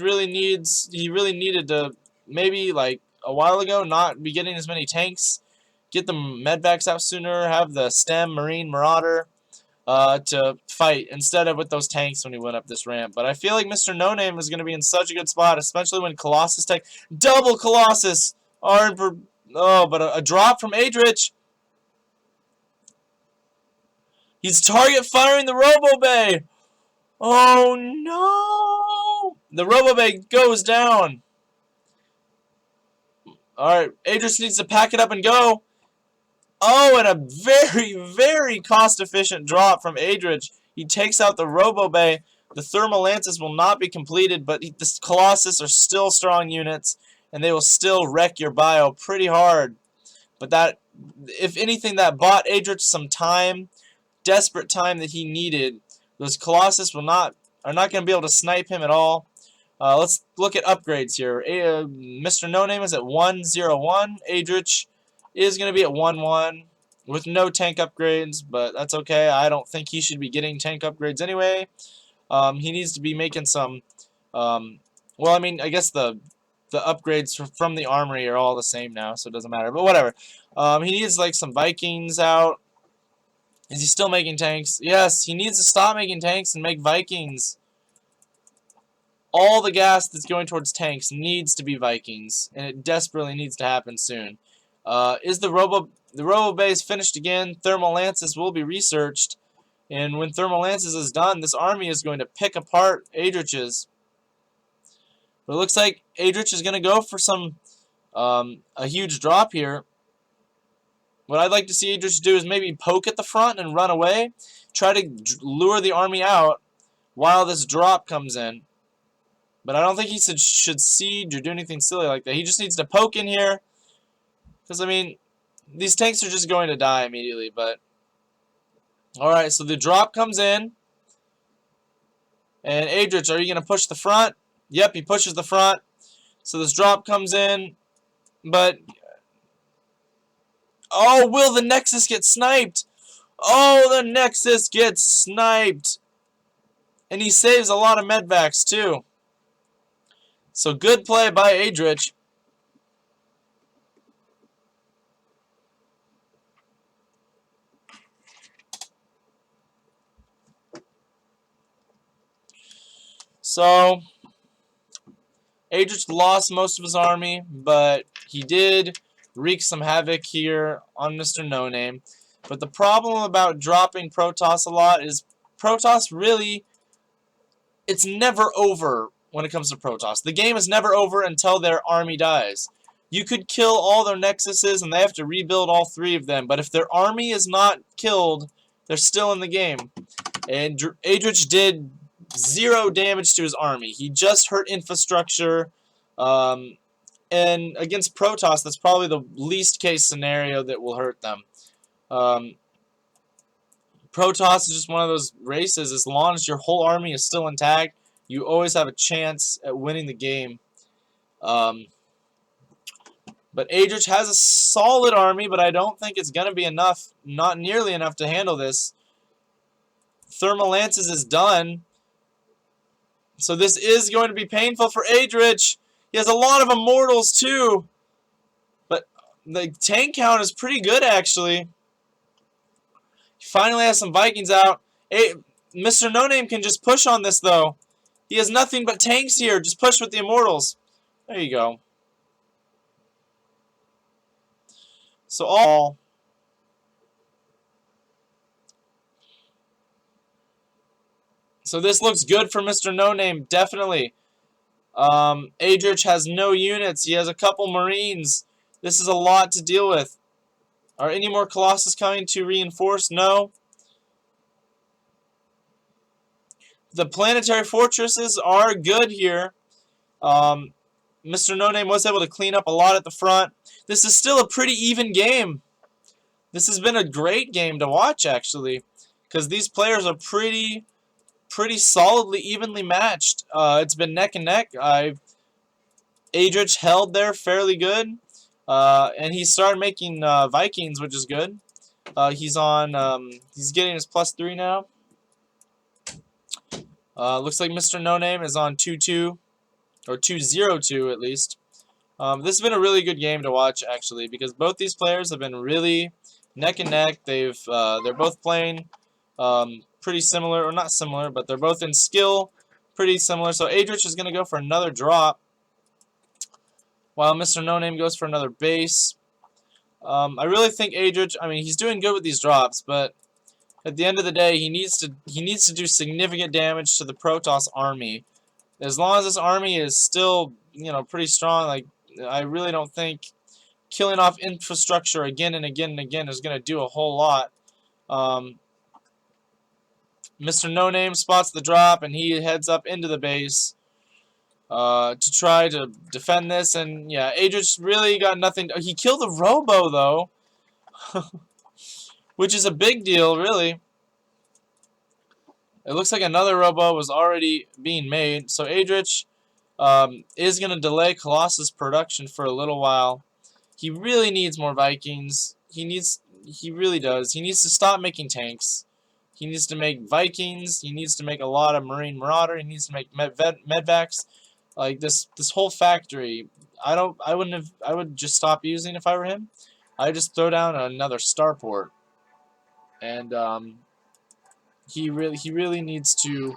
really needs... He really needed to maybe, like, a while ago, not be getting as many tanks, get the medvacs out sooner, have the STEM Marine Marauder to fight instead of with those tanks when he went up this ramp. But I feel like Mr. No Name is going to be in such a good spot, especially when Colossus take double Colossus are for... Oh, but a drop from Adrich. He's target firing the Robo Bay. Oh no! The Robo Bay goes down. Alright, Adrich needs to pack it up and go. Oh, and a very, very cost-efficient drop from Adrich. He takes out the Robo Bay. The Thermal Lances will not be completed, but the Colossus are still strong units, and they will still wreck your bio pretty hard. But that, if anything, that bought Adrich some time, desperate time that he needed. Those Colossus are not going to be able to snipe him at all. Let's look at upgrades here. Mr. No Name is at 101. Adrich is going to be at 1-1 with no tank upgrades, but that's okay. I don't think he should be getting tank upgrades anyway. He needs to be making some... well, I mean, I guess the upgrades from the armory are all the same now, so it doesn't matter. But whatever. He needs like some Vikings out. Is he still making tanks? Yes, he needs to stop making tanks and make Vikings. All the gas that's going towards tanks needs to be Vikings, and it desperately needs to happen soon. Is the Robo Base finished again? Thermal Lances will be researched, and when Thermal Lances is done, this army is going to pick apart Adrich's. But it looks like Adrich is going to go for some a huge drop here. What I'd like to see Adrich do is maybe poke at the front and run away, try to lure the army out while this drop comes in. But I don't think he should siege or do anything silly like that. He just needs to poke in here. Because, I mean, these tanks are just going to die immediately. But, alright, so the drop comes in. And Adrich, are you going to push the front? Yep, he pushes the front. So this drop comes in. But, oh, will the Nexus get sniped? Oh, the Nexus gets sniped. And he saves a lot of medvacs, too. So good play by Adrich. So Adrich lost most of his army, but he did wreak some havoc here on Mr. No Name. But the problem about dropping Protoss a lot is Protoss really, it's never over when it comes to Protoss. The game is never over until their army dies. You could kill all their Nexuses and they have to rebuild all 3 of them, but if their army is not killed, they're still in the game. And Adrich did 0 damage to his army. He just hurt infrastructure. And against Protoss, that's probably the least case scenario that will hurt them. Protoss is just one of those races. As long as your whole army is still intact, you always have a chance at winning the game. But Adrich has a solid army, but I don't think it's going to be enough, not nearly enough to handle this. Thermal Lances is done. So this is going to be painful for Adrich. He has a lot of Immortals too. But the tank count is pretty good, actually. He finally has some Vikings out. Mr. No Name can just push on this, though. He has nothing but tanks here. Just push with the Immortals. There you go. So this looks good for Mr. No Name, definitely. Adrich has no units. He has a couple Marines. This is a lot to deal with. Are any more Colossus coming to reinforce? No. The planetary fortresses are good here. Mr. No Name was able to clean up a lot at the front. This is still a pretty even game. This has been a great game to watch, actually, because these players are pretty solidly evenly matched. It's been neck and neck. Adrich held there fairly good, and he started making Vikings, which is good. He's getting his +3 now. Looks like Mr. No Name is on 2-2, or 2-0-2 at least. This has been a really good game to watch, actually, because both these players have been really neck and neck. They're both playing pretty similar, or not similar, but they're both in skill pretty similar. So Adrich is going to go for another drop, while Mr. No Name goes for another base. I really think Adrich, I mean, he's doing good with these drops, but at the end of the day, he needs to do significant damage to the Protoss army. As long as this army is still, pretty strong, like, I really don't think killing off infrastructure again and again and again is going to do a whole lot. Mr. No Name spots the drop, and he heads up into the base to try to defend this. And yeah, Adrich really got nothing. He killed a Robo, though, which is a big deal, really. It looks like another Robo was already being made, so Adrich is going to delay Colossus production for a little while. He really needs more Vikings. He really does. He needs to stop making tanks. He needs to make Vikings. He needs to make a lot of Marine Marauder. He needs to make medvacs. Like this whole factory. I would just stop using if I were him. I'd just throw down another starport. And he really needs to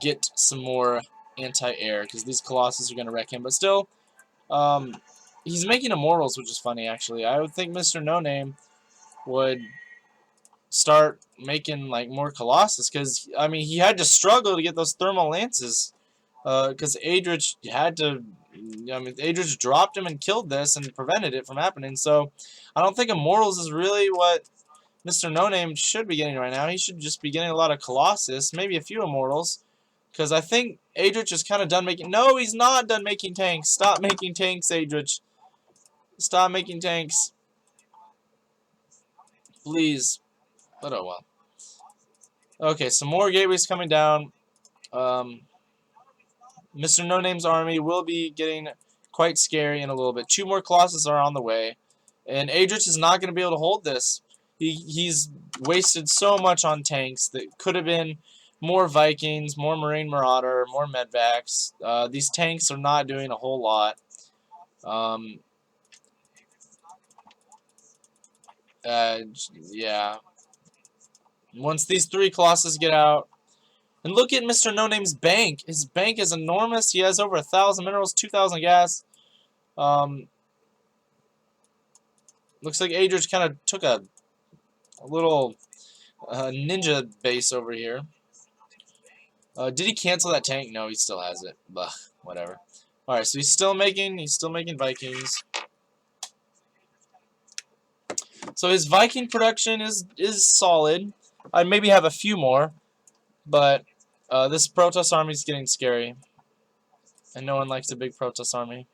get some more anti-air, because these Colossus are going to wreck him. But still, he's making Immortals, which is funny, actually. I would think Mr. No Name would start making like more Colossus, because I mean, he had to struggle to get those Thermal Lances, because Adrich had to. I mean, Adrich dropped him and killed this and prevented it from happening. So I don't think Immortals is really what Mr. No Name should be getting right now. He should just be getting a lot of Colossus, maybe a few Immortals, because I think Adrich is kind of done making. No, he's not done making tanks. Stop making tanks, Adrich. Stop making tanks, please. But oh well. Okay, some more gateways coming down. Mr. No Name's army will be getting quite scary in a little bit. 2 more Colossus are on the way, and Adrich is not going to be able to hold this. He's wasted so much on tanks that could have been more Vikings, more Marine Marauder, more medvacs. These tanks are not doing a whole lot. Yeah. Once these 3 Colossus get out, And look at Mr. No Name's bank. His bank is enormous. He has over 1,000 minerals, 2,000 gas. Looks like Adrich kind of took a little ninja base over here. Did he cancel that tank? No, he still has it. Bah, whatever. All right, so he's still making Vikings. So his Viking production is solid. I maybe have a few more, but this Protoss army is getting scary, and no one likes a big Protoss army.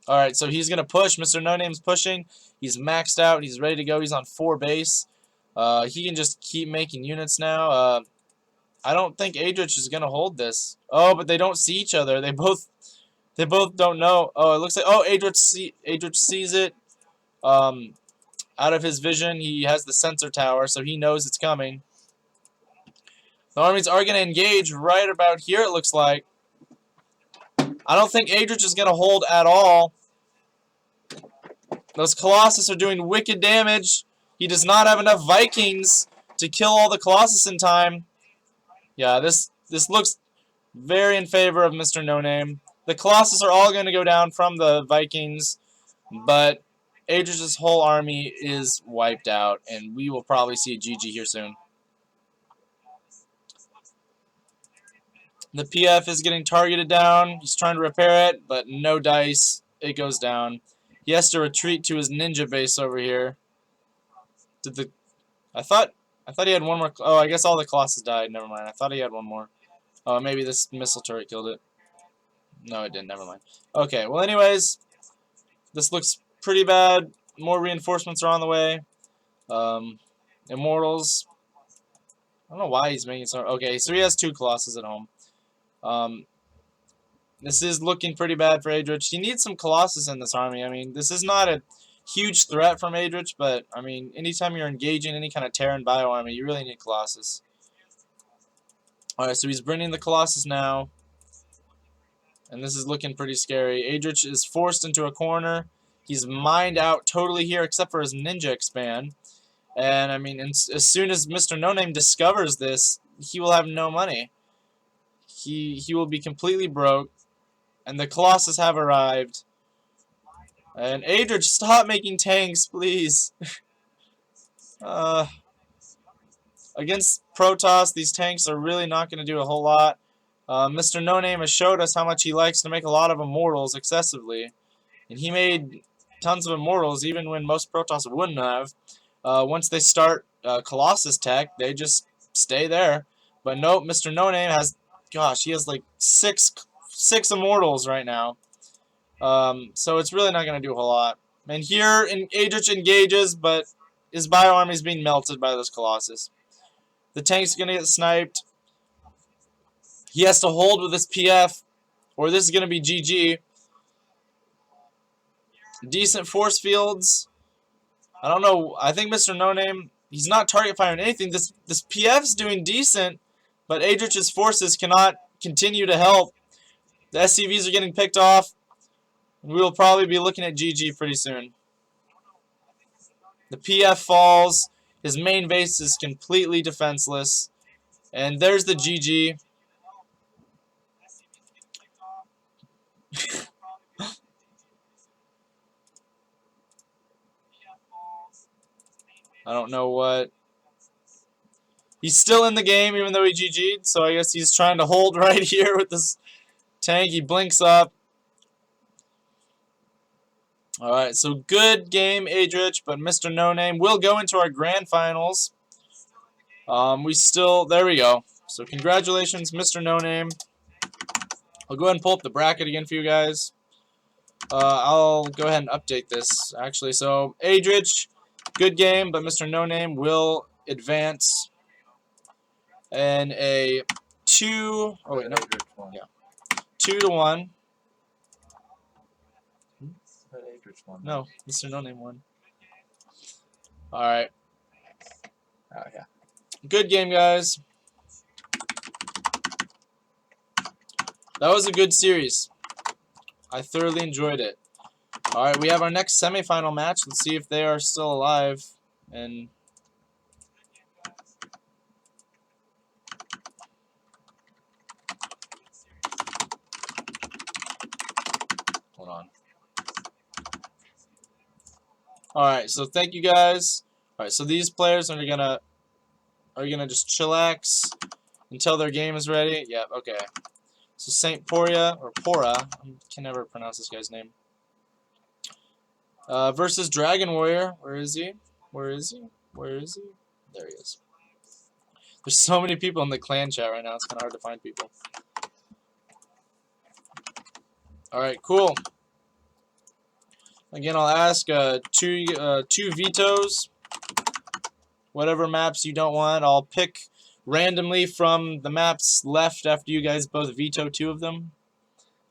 All right, so he's gonna push. Mr. No Name's pushing. He's maxed out. He's ready to go. He's on 4 base. He can just keep making units now. I don't think Adrich is gonna hold this. Oh, but they don't see each other. They both don't know. Oh, it looks like Adrich sees it. Out of his vision, he has the sensor tower, so he knows it's coming. The armies are gonna engage right about here. It looks like. I don't think Adrich is gonna hold at all. Those Colossus are doing wicked damage. He does not have enough Vikings to kill all the Colossus in time. Yeah, this looks very in favor of Mr. No Name. The Colossus are all going to go down from the Vikings, but Adrich's whole army is wiped out, and we will probably see a GG here soon. The PF is getting targeted down. He's trying to repair it, but no dice. It goes down. He has to retreat to his ninja base over here. I thought he had one more. Oh, I guess all the Colossus died. Never mind. I thought he had one more. Oh, maybe this missile turret killed it. No, it didn't. Never mind. Okay. Well, anyways, this looks pretty bad. More reinforcements are on the way. Immortals. I don't know why he's making so. Okay, so he has 2 Colossus at home. This is looking pretty bad for Adrich. He needs some Colossus in this army. I mean, this is not a huge threat from Adrich, but, I mean, anytime you're engaging any kind of Terran bio army, you really need Colossus. Alright, so he's bringing the Colossus now. And this is looking pretty scary. Adrich is forced into a corner. He's mined out totally here, except for his ninja expand. And, I mean, as soon as Mr. No Name discovers this, he will have no money. He will be completely broke. And the Colossus have arrived. And Adrich, stop making tanks, please. Against Protoss, these tanks are really not going to do a whole lot. Mr. No Name has showed us how much he likes to make a lot of Immortals excessively. And he made tons of Immortals, even when most Protoss wouldn't have. Once they start Colossus tech, they just stay there. But nope, Mr. No Name has, gosh, he has like six Immortals right now. So it's really not going to do a whole lot. And here, Adrich engages, but his bio army is being melted by those Colossus. The tank's going to get sniped. He has to hold with his PF, or this is going to be GG. Decent force fields. I don't know. I think Mr. No Name, he's not target firing anything. This PF's doing decent, but Adrich's forces cannot continue to help. The SCVs are getting picked off. We will probably be looking at GG pretty soon. The PF falls. His main base is completely defenseless. And there's the GG. I don't know what. He's still in the game even though he GG'd. So I guess he's trying to hold right here with this tank. He blinks up. Alright, so good game, Adrich, but Mr. No Name will go into our grand finals. There we go. So congratulations, Mr. No Name. I'll go ahead and pull up the bracket again for you guys. I'll go ahead and update this, actually. So, Adrich, good game, but Mr. No Name will advance in a 2... Oh, wait, no. Yeah. 2-1. No, Mr. No Name won. Alright. Oh, yeah. Good game, guys. That was a good series. I thoroughly enjoyed it. Alright, we have our next semifinal match. Let's see if they are still alive. And All right, so thank you guys. All right, so these players are gonna just chillax until their game is ready. Yep. Okay. So Saint Poria or Pora, I can never pronounce this guy's name. Versus Dragon Warrior. Where is he? Where is he? Where is he? There he is. There's so many people in the clan chat right now. It's kind of hard to find people. All right, cool. Again, I'll ask two vetoes. Whatever maps you don't want, I'll pick randomly from the maps left after you guys both veto 2 of them.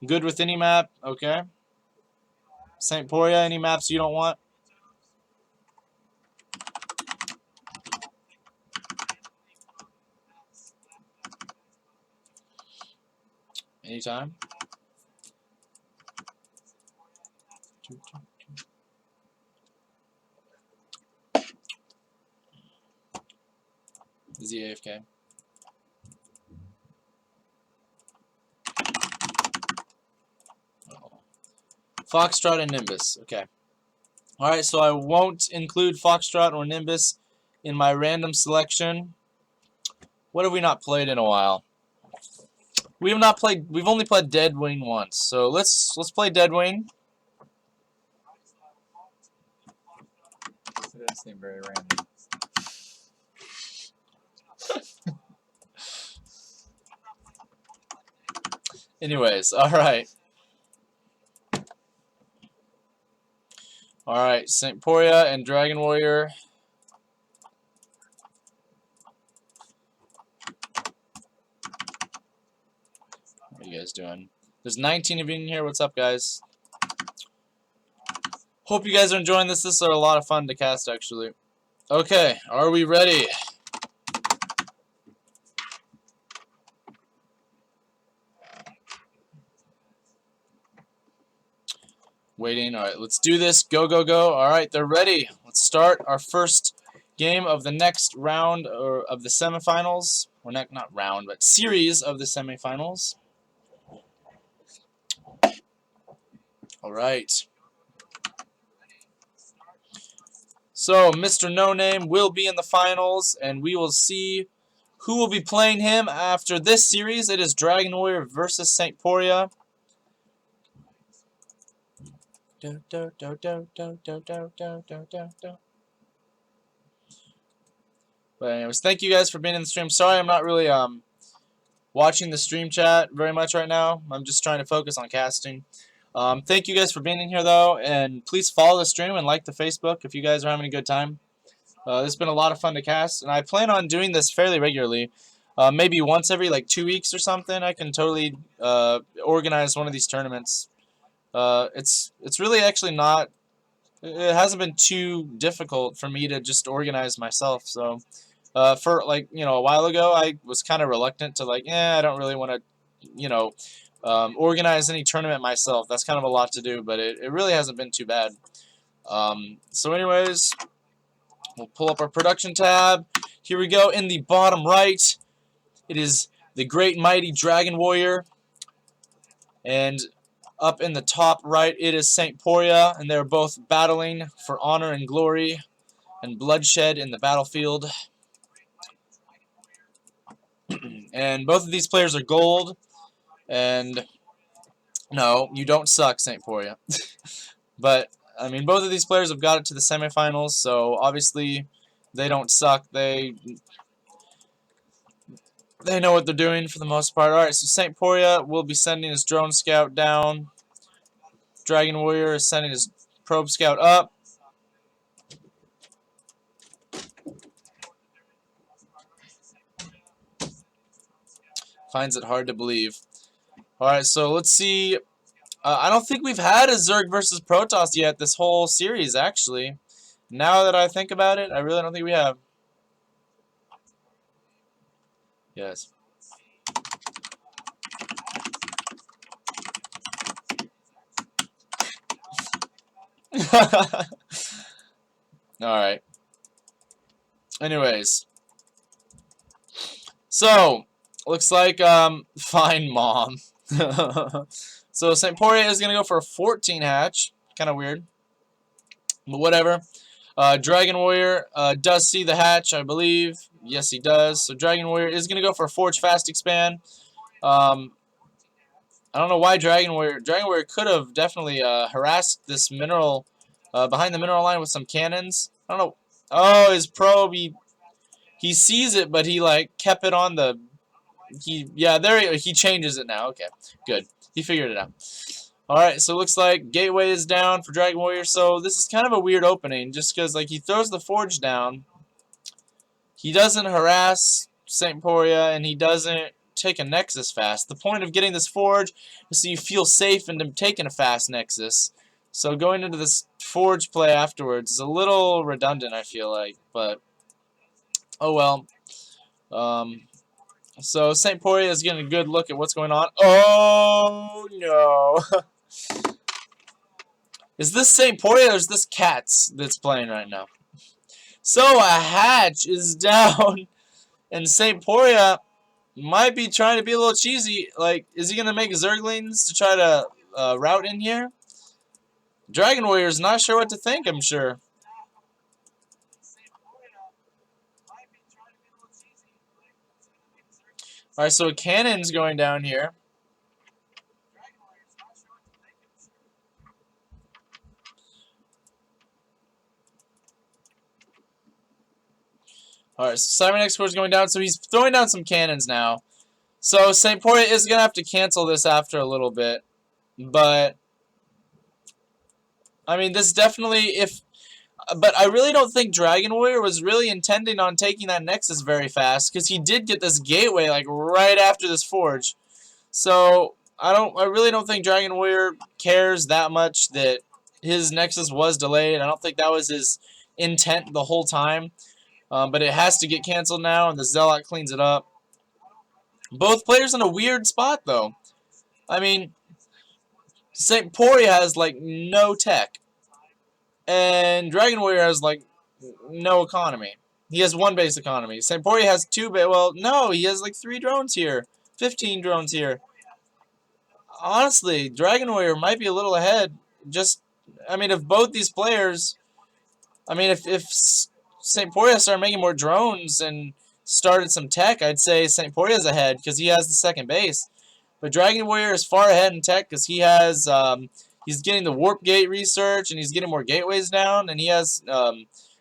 Good with any map? Okay. St. Poria, any maps you don't want? Anytime. Is he AFK? Foxtrot and Nimbus. Okay. Alright, so I won't include Foxtrot or Nimbus in my random selection. What have we not played in a while? We have not played. We've only played Deadwing once, so let's play Deadwing. It does seem very random. Anyways, alright. Alright, St. Poria and Dragon Warrior. What are you guys doing? There's 19 of you in here. What's up, guys? Hope you guys are enjoying this. This is a lot of fun to cast, actually. Okay, are we ready? Waiting. All right, let's do this. Go, go, go. All right, they're ready. Let's start our first game of the next round or of the semifinals. Or not round, but series of the semifinals. All right. So, Mr. No Name will be in the finals, and we will see who will be playing him after this series. It is Dragon Warrior versus St. Poria. But anyways, thank you guys for being in the stream. Sorry I'm not really watching the stream chat very much right now. I'm just trying to focus on casting. Thank you guys for being in here, though, and please follow the stream and like the Facebook if you guys are having a good time. It's been a lot of fun to cast, and I plan on doing this fairly regularly. Maybe once every, like, 2 weeks or something, I can totally organize one of these tournaments. It's really actually not... It hasn't been too difficult for me to just organize myself, so... for, like, you know, a while ago, I was kind of reluctant to, like, I don't really want to, you know... organize any tournament myself. That's kind of a lot to do, but it really hasn't been too bad. So anyways, we'll pull up our production tab. Here we go. In the bottom right, it is the great and mighty Dragon Warrior. And up in the top right, it is St. Poria, and they're both battling for honor and glory and bloodshed in the battlefield. And both of these players are gold. And no, you don't suck, St. Poria. But, I mean, both of these players have got it to the semifinals, so obviously they don't suck. They know what they're doing for the most part. Alright, so St. Poria will be sending his drone scout down. Dragon Warrior is sending his probe scout up. Finds it hard to believe. Alright, so let's see. I don't think we've had a Zerg versus Protoss yet this whole series, actually. Now that I think about it, I really don't think we have. Yes. Alright. Anyways. So, looks like, fine, Mom. So, St. Poria is going to go for a 14 hatch. Kind of weird. But whatever. Dragon Warrior does see the hatch, I believe. Yes, he does. So Dragon Warrior is going to go for a Forge Fast Expand. I don't know why Dragon Warrior could have definitely harassed this mineral behind the mineral line with some cannons. I don't know. Oh, his probe, he sees it, but he like kept it on the. He changes it now. Okay, good. He figured it out. All right, so it looks like Gateway is down for Dragon Warrior. So this is kind of a weird opening, just because like he throws the Forge down. He doesn't harass St. Poria, and he doesn't take a Nexus fast. The point of getting this Forge is so you feel safe into taking a fast Nexus. So going into this Forge play afterwards is a little redundant, I feel like. But, oh well. So St. Poria is getting a good look at what's going on. Oh, no. Is this St. Poria or is this Cats that's playing right now? So a hatch is down, and St. Poria might be trying to be a little cheesy. Like, is he going to make Zerglings to try to route in here? Dragon Warrior's not sure what to think, I'm sure. Alright, so a cannon's going down here. Alright, so Cybernetic Score's going down, so he's throwing down some cannons now. So St. Poria is going to have to cancel this after a little bit. But, I mean, this definitely, but I really don't think Dragon Warrior was really intending on taking that Nexus very fast, because he did get this Gateway, like, right after this Forge. So, I really don't think Dragon Warrior cares that much that his Nexus was delayed. I don't think that was his intent the whole time. But it has to get canceled now, and the Zealot cleans it up. Both players in a weird spot, though. I mean, St. Poria has, like, no tech. And Dragon Warrior has, like, no economy. He has one base economy. St. Poria has two base. Well, no, he has, like, 3 drones here. 15 drones here. Honestly, Dragon Warrior might be a little ahead. Just, I mean, if both these players... I mean, if St. Poria started making more drones and started some tech, I'd say St. Poria's ahead because he has the second base. But Dragon Warrior is far ahead in tech because he has he's getting the warp gate research and he's getting more gateways down and he has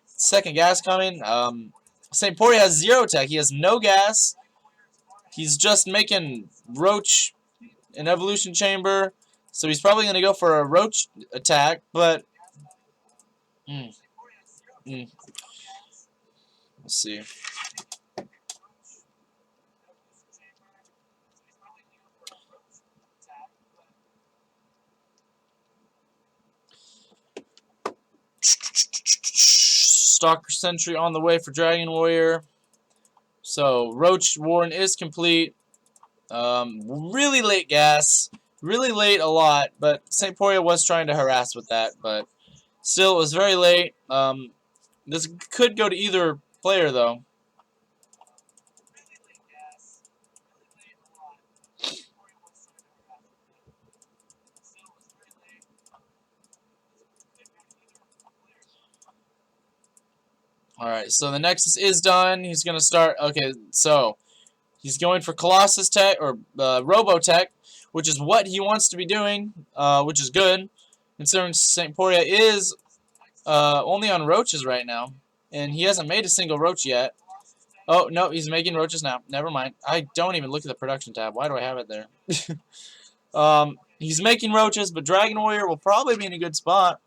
second gas coming. St. Poria has 0 tech. He has no gas. He's just making Roach an evolution chamber, so he's probably going to go for a Roach attack. But let's see. Stalker Sentry on the way for Dragon Warrior. So Roach Warren is complete. Really late gas. Really late a lot, but St. Poria was trying to harass with that, but still it was very late. This could go to either player though. Alright, so the Nexus is done. He's going to start... Okay, so he's going for Colossus Tech, or Robotech, which is what he wants to be doing, which is good, considering St. Poria is only on Roaches right now, and he hasn't made a single Roach yet. Oh, no, he's making Roaches now. Never mind. I don't even look at the production tab. Why do I have it there? He's making Roaches, but Dragon Warrior will probably be in a good spot.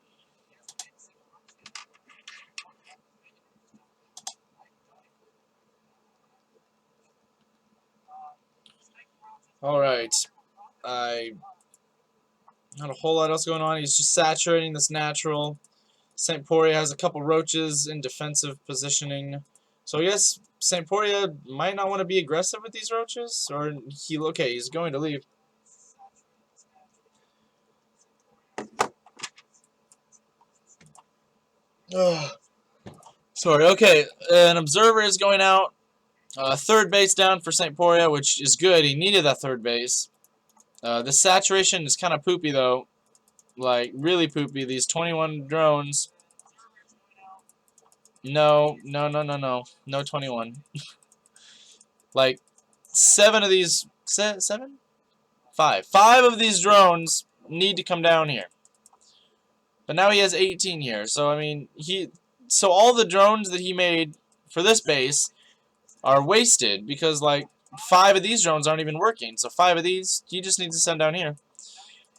Alright. Not a whole lot else going on. He's just saturating this natural. St. Poria has a couple Roaches in defensive positioning. So I guess St. Poria might not want to be aggressive with these Roaches. Or he's going to leave. Sorry, okay. An Observer is going out. Third base down for St. Poria, which is good. He needed that third base. The saturation is kind of poopy, though. Like, really poopy. These 21 drones. No, no, no, no, no. No 21. Like, 7 of these... Seven? 5. 5 of these drones need to come down here. But now he has 18 here. So, I mean, so all the drones that he made for this base are wasted because, like, 5 of these drones aren't even working. So 5 of these, he just needs to send down here.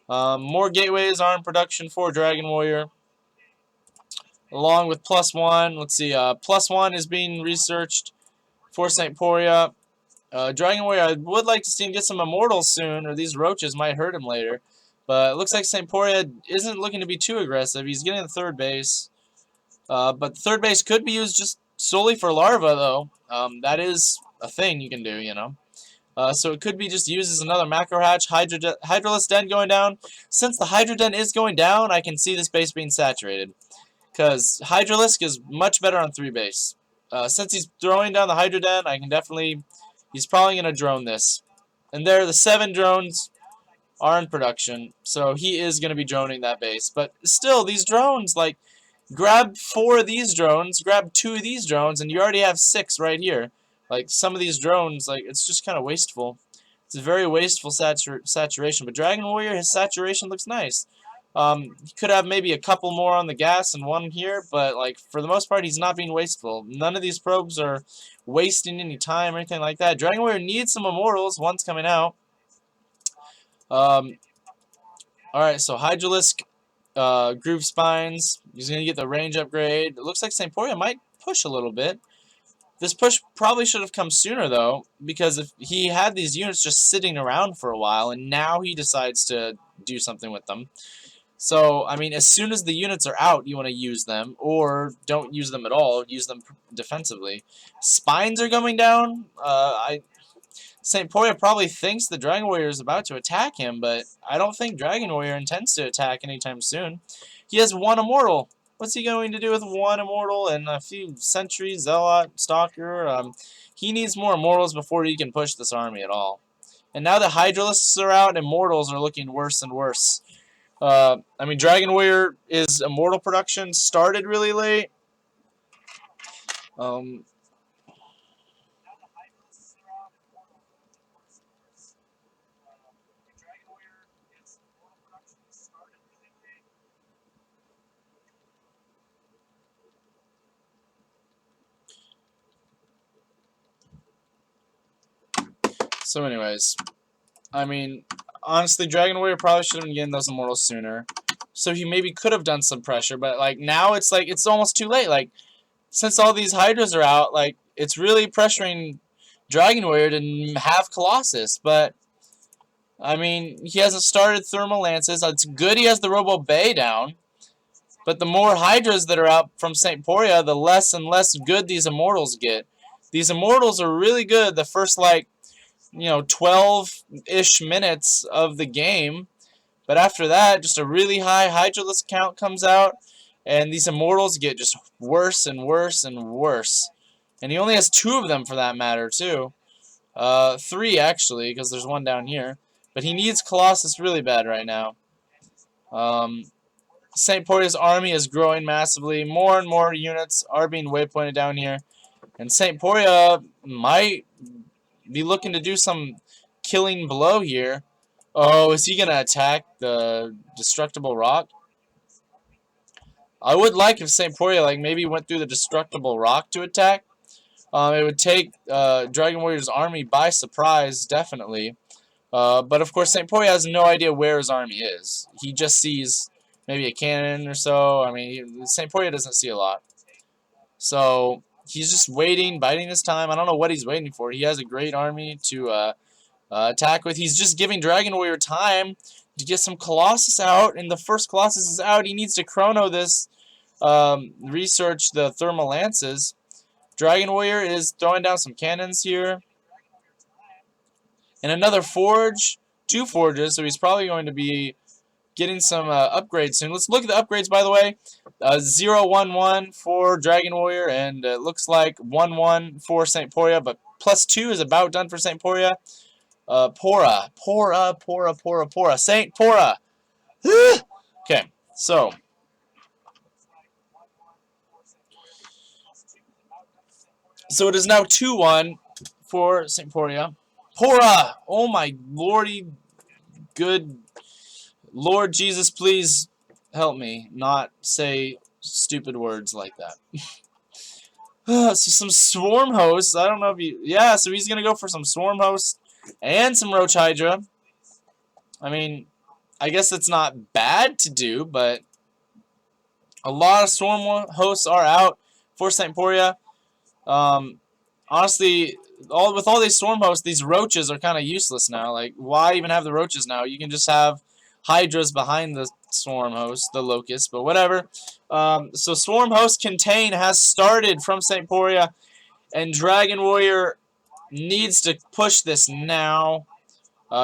More gateways are in production for Dragon Warrior. Along with +1. Let's see, +1 is being researched for St. Poria. Dragon Warrior, I would like to see him get some immortals soon, or these roaches might hurt him later. But it looks like St. Poria isn't looking to be too aggressive. He's getting the third base. But the third base could be used just solely for larva, though. That is a thing you can do, you know. So it could be just used as another macro hatch. Hydralisk Den going down. Since the Hydra Den is going down, I can see this base being saturated. Because Hydralisk is much better on 3 base. Since he's throwing down the Hydra Den, I can definitely... He's probably going to drone this. And there, the 7 drones are in production. So he is going to be droning that base. But still, these drones, like, grab 4 of these drones, grab 2 of these drones, and you already have 6 right here. Like, some of these drones, like, it's just kind of wasteful. It's a very wasteful saturation. But Dragon Warrior, his saturation looks nice. He could have maybe a couple more on the gas and 1 here, but like for the most part, he's not being wasteful. None of these probes are wasting any time or anything like that. Dragon Warrior needs some immortals. One's coming out. Alright, so Hydralisk, Groove Spines. He's going to get the range upgrade. It looks like St. Poria might push a little bit. This push probably should have come sooner, though, because if he had these units just sitting around for a while, and now he decides to do something with them. So, I mean, as soon as the units are out, you want to use them, or don't use them at all, use them defensively. Spines are going down. St. Poria probably thinks the Dragon Warrior is about to attack him, but I don't think Dragon Warrior intends to attack anytime soon. He has 1 immortal. What's he going to do with 1 immortal and a few sentries, zealot, stalker? He needs more immortals before he can push this army at all. And now that Hydralisks are out, immortals are looking worse and worse. I mean, Dragon Warrior is immortal production started really late. So anyways, I mean, honestly, Dragon Warrior probably should have been getting those immortals sooner. So he maybe could have done some pressure, but like now it's like it's almost too late. Like since all these Hydras are out, like it's really pressuring Dragon Warrior to have Colossus. But I mean, he hasn't started Thermal Lances. It's good he has the Robo Bay down. But the more Hydras that are out from St. Poria, the less and less good these immortals get. These immortals are really good the first, like, 12-ish minutes of the game. But after that, just a really high Hydralisk count comes out, and these immortals get just worse and worse and worse. And he only has 2 of them for that matter, too. 3, actually, because there's 1 down here. But he needs Colossus really bad right now. St. Poria's army is growing massively. More and more units are being waypointed down here. And St. Poria might be looking to do some killing blow here. Oh, is he going to attack the Destructible Rock? I would like if St. Poria like maybe went through the Destructible Rock to attack. It would take Dragon Warrior's army by surprise, definitely. But of course, St. Poria has no idea where his army is. He just sees maybe a cannon or so. I mean, St. Poria doesn't see a lot. So he's just waiting, biding his time. I don't know what he's waiting for. He has a great army to attack with. He's just giving Dragon Warrior time to get some Colossus out. And the first Colossus is out. He needs to chrono this, research the Thermal Lances. Dragon Warrior is throwing down some cannons here. And another forge, 2 forges, so he's probably going to be getting some upgrades soon. Let's look at the upgrades, by the way. 0-1-1 for Dragon Warrior, and it looks like 1-1 for St. Poria, but +2 is about done for St. Poria. Pora. St. Pora. Okay, so So it is now 2-1 for St. Poria. Pora! Oh my lordy, good Lord Jesus, please help me not say stupid words like that. So some Swarm Hosts. I don't know if you... Yeah, so he's going to go for some Swarm Hosts and some Roach Hydra. I mean, I guess it's not bad to do, but a lot of Swarm Hosts are out for St. Poria. Honestly, with all these Swarm Hosts, these Roaches are kind of useless now. Like, why even have the Roaches now? You can just have Hydras behind the Swarm Host, the Locust, but whatever. So Swarm Host Contain has started from St. Poria, and Dragon Warrior needs to push this now.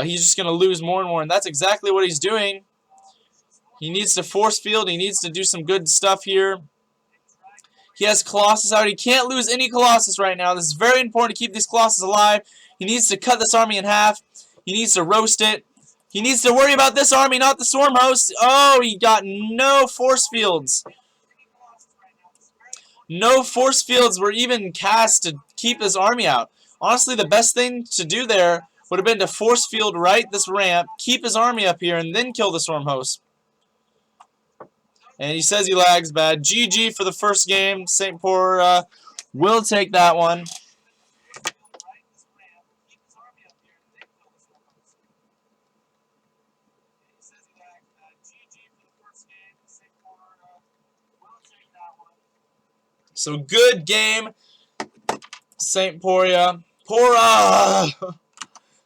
He's just going to lose more and more, and that's exactly what he's doing. He needs to force field. He needs to do some good stuff here. He has Colossus out. He can't lose any Colossus right now. This is very important to keep these Colossus alive. He needs to cut this army in half. He needs to roast it. He needs to worry about this army, not the Swarm Host. Oh, he got no force fields. No force fields were even cast to keep his army out. Honestly, the best thing to do there would have been to force field right this ramp, keep his army up here, and then kill the Swarm Host. And he says he lags bad. GG for the first game. St. Poor will take that one. So good game, St. Poria. Pora!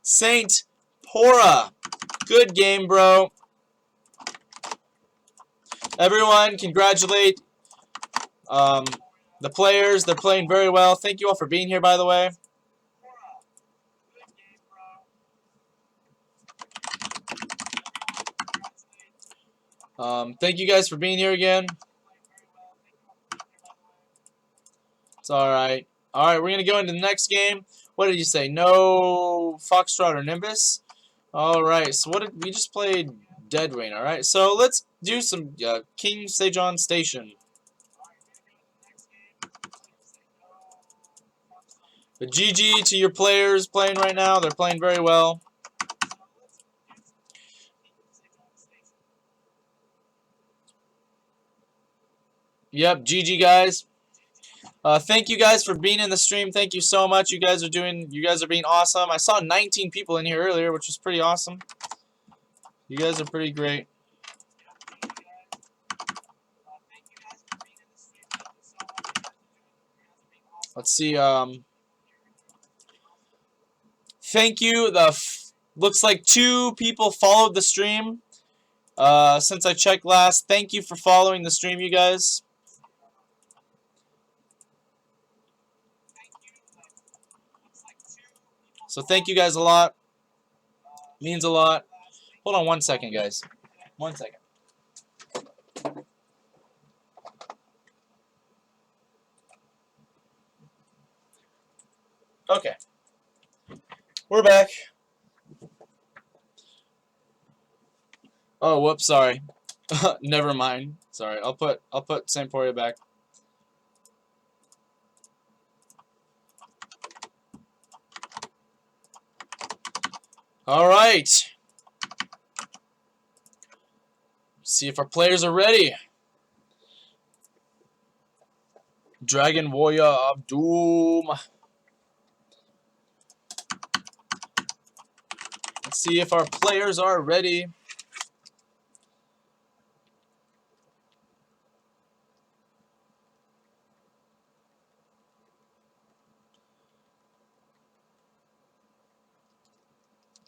St. Pora. Good game, bro. Everyone, congratulate the players. They're playing very well. Thank you all for being here, by the way. Thank you guys for being here again. It's alright. Alright, we're going to go into the next game. What did you say? No Foxtrot or Nimbus? Alright, so what did we just played? Deadwing, alright? So let's do some King Sejon Station. But GG to your players playing right now. They're playing very well. Yep, GG guys. Thank you guys for being in the stream. Thank you so much. You guys are being awesome. I saw 19 people in here earlier, which was pretty awesome. You guys are pretty great. Let's see. Thank you. Looks like 2 people followed the stream since I checked last. Thank you for following the stream, you guys. So thank you guys a lot. Means a lot. Hold on 1 second, guys. 1 second. Okay. We're back. Oh, whoops, sorry. Never mind. Sorry. I'll put St. Poria back. All right. See if our players are ready. Dragon Warrior of Doom. Let's see if our players are ready.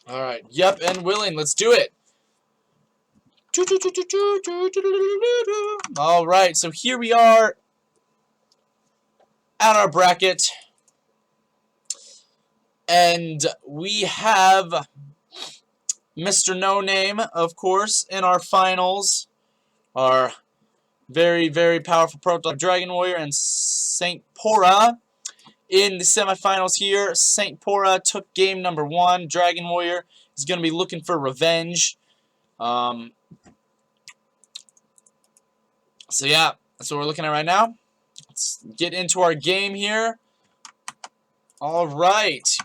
All right. Yep, and willing. Let's do it. All right. So here we are at our bracket. And we have Mr. No Name, of course, in our finals. Our very, very powerful prototype Dragon Warrior and St. Pora. In the semifinals here, St. Pora took game number 1. Dragon Warrior is going to be looking for revenge. So yeah, that's what we're looking at right now. Let's get into our game here. Alright.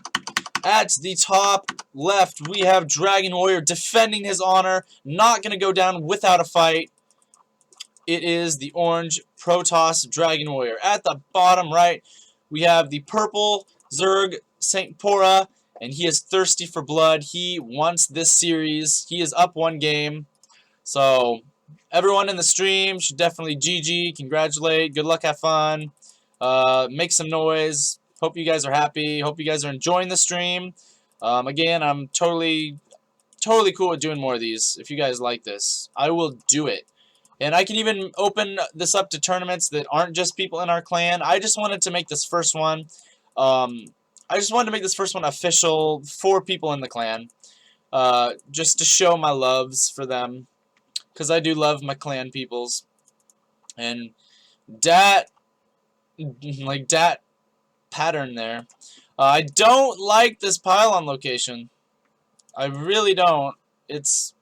At the top left, we have Dragon Warrior defending his honor. Not going to go down without a fight. It is the orange Protoss Dragon Warrior. At the bottom right, we have the purple Zerg St. Pora, and he is thirsty for blood. He wants this series. He is up 1 game. So, everyone in the stream should definitely GG, congratulate, good luck, have fun, make some noise. Hope you guys are happy. Hope you guys are enjoying the stream. Again, I'm totally cool with doing more of these. If you guys like this, I will do it. And I can even open this up to tournaments that aren't just people in our clan. I just wanted to make this first one. Official for people in the clan. Just to show my loves for them. Because I do love my clan peoples. And that pattern there. I don't like this pylon location. I really don't. It's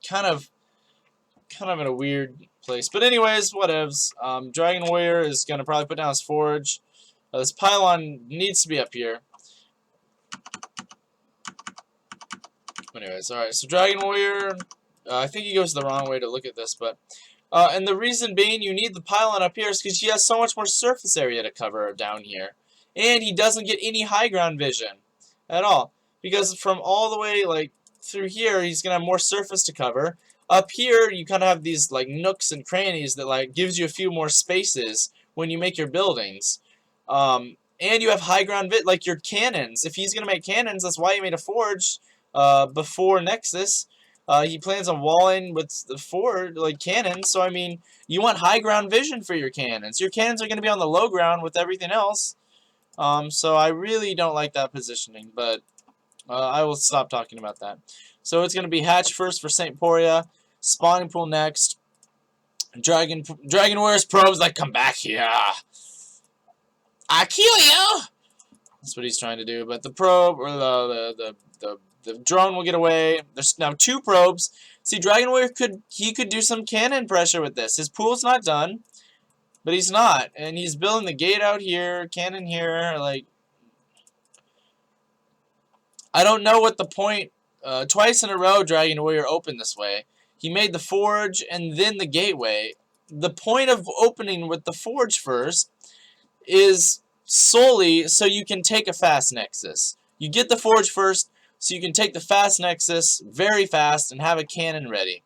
kind of in a weird place. But anyways, whatevs. Dragon Warrior is going to probably put down his forge. This pylon needs to be up here. Anyways, alright. So Dragon Warrior, I think he goes the wrong way to look at this, but and the reason being you need the pylon up here is because he has so much more surface area to cover down here. And he doesn't get any high ground vision at all. Because from all the way like through here, he's going to have more surface to cover. Up here, you kind of have these like nooks and crannies that like gives you a few more spaces when you make your buildings. And you have high ground like your cannons. If he's going to make cannons, that's why he made a forge before Nexus. He plans on walling with the 4 like cannons, so I mean, you want high ground vision for your cannons. Your cannons are going to be on the low ground with everything else. So I really don't like that positioning, but I will stop talking about that. So it's going to be hatch first for St. Poria, spawning pool next. Dragon Warrior's probes like, come back here. I kill you. That's what he's trying to do, but the probe or the drone will get away. There's now 2 probes. See, Dragon Warrior could do some cannon pressure with this. His pool's not done, but he's not, and he's building the gate out here, cannon here. Like, I don't know what the point. Twice in a row, Dragon Warrior opened this way. He made the forge and then the gateway. The point of opening with the forge first is solely so you can take a fast nexus. You get the forge first, so you can take the fast nexus very fast and have a cannon ready.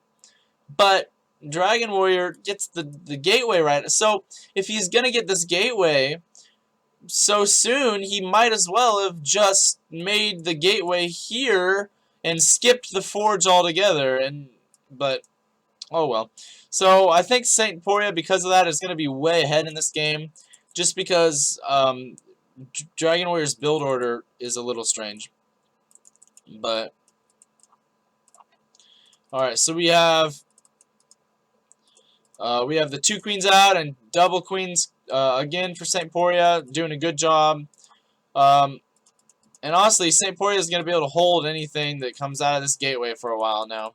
But Dragon Warrior gets the gateway right. So if he's going to get this gateway so soon, he might as well have just made the gateway here and skipped the forge altogether. But, oh well. So I think St. Poria, because of that, is going to be way ahead in this game. Just because Dragon Warrior's build order is a little strange. But alright, so we have the 2 queens out and double queens again for St. Poria, doing a good job. And honestly, St. Poria is going to be able to hold anything that comes out of this gateway for a while now.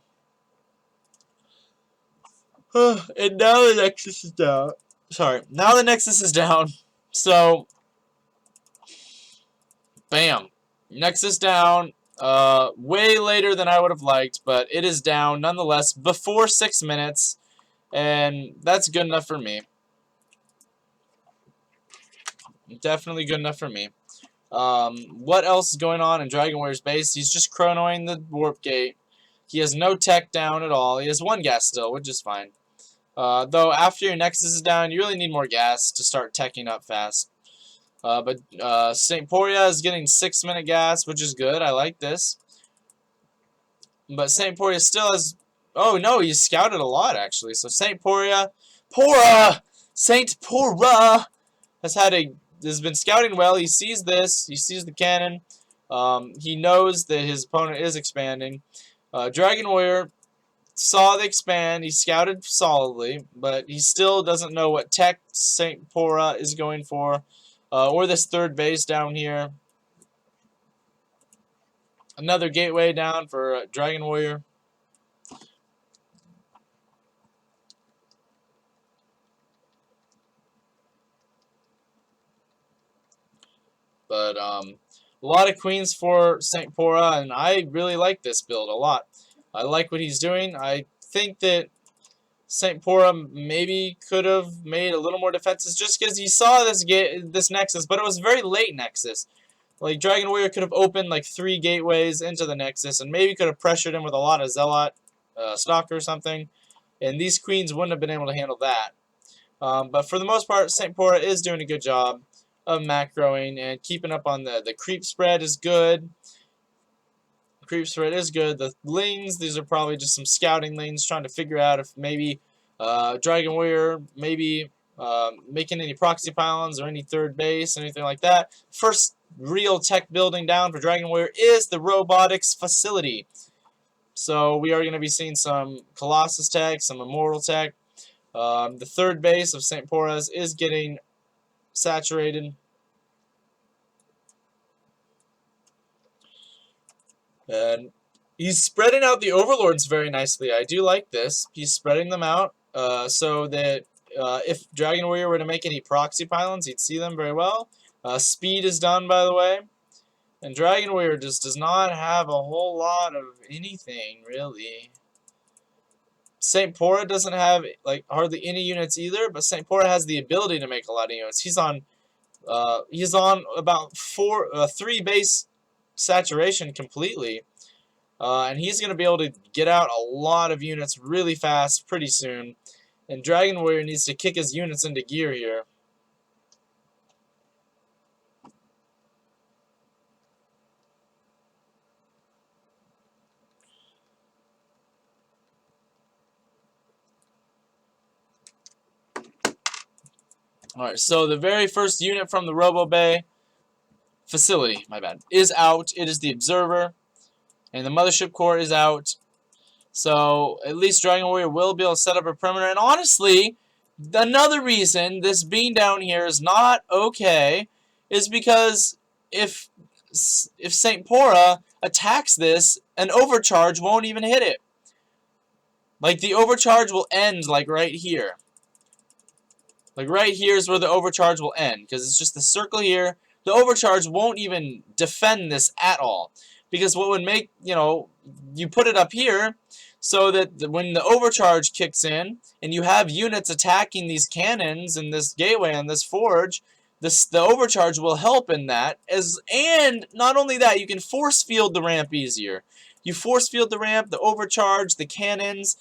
And now the Nexus is down. Sorry, now the Nexus is down. So, bam. Nexus down. Way later than I would have liked, but it is down nonetheless before 6 minutes, and that's good enough for me. Definitely good enough for me. What else is going on in Dragon Warrior's base? He's just chronoing the warp gate. He has no tech down at all. He has 1 gas still, which is fine. Though after your Nexus is down, you really need more gas to start teching up fast. But St. Poria is getting 6-minute gas, which is good. I like this. But St. Poria still has... Oh, no, he's scouted a lot, actually. So St. Poria... St. Pora has been scouting well. He sees this. He sees the cannon. He knows that his opponent is expanding. Dragon Warrior saw the expand. He scouted solidly, but he still doesn't know what tech St. Pora is going for. Or this 3rd base down here. Another gateway down for Dragon Warrior. But a lot of queens for St. Pora, and I really like this build a lot. I like what he's doing. I think that St. Pora maybe could have made a little more defenses just because he saw this Nexus, but it was very late Nexus. Like, Dragon Warrior could have opened like 3 gateways into the Nexus and maybe could have pressured him with a lot of Zealot stock or something. And these queens wouldn't have been able to handle that. But for the most part, St. Pora is doing a good job of macroing and keeping up on the creep spread is good. Creep spread is good. The lanes, these are probably just some scouting lanes trying to figure out if maybe Dragon Warrior maybe making any proxy pylons or any third base, anything like that. First real tech building down for Dragon Warrior is the robotics facility. So we are going to be seeing some Colossus tech, some Immortal tech. The third base of St. Pora's is getting saturated. And he's spreading out the overlords very nicely. I do like this. He's spreading them out so that if Dragon Warrior were to make any proxy pylons, he'd see them very well. Speed is done, by the way. And Dragon Warrior just does not have a whole lot of anything, really. St. Pora doesn't have like hardly any units either, but St. Pora has the ability to make a lot of units. He's on about 3 base saturation completely. And he's going to be able to get out a lot of units really fast pretty soon. And Dragon Warrior needs to kick his units into gear here. Alright, so the very first unit from the Robo Bay facility, my bad, is out. It is the Observer. And the Mothership Core is out. So at least Dragon Warrior will be able to set up a perimeter. And honestly, another reason this being down here is not okay is because if St. Pora attacks this, an overcharge won't even hit it. Like, the overcharge will end like right here. Like, right here is where the overcharge will end, because it's just the circle here. The overcharge won't even defend this at all. Because what would make, you put it up here so that when the overcharge kicks in and you have units attacking these cannons and this gateway and this forge, the overcharge will help in that. And not only that, you can force field the ramp easier. You force field the ramp, the overcharge, the cannons.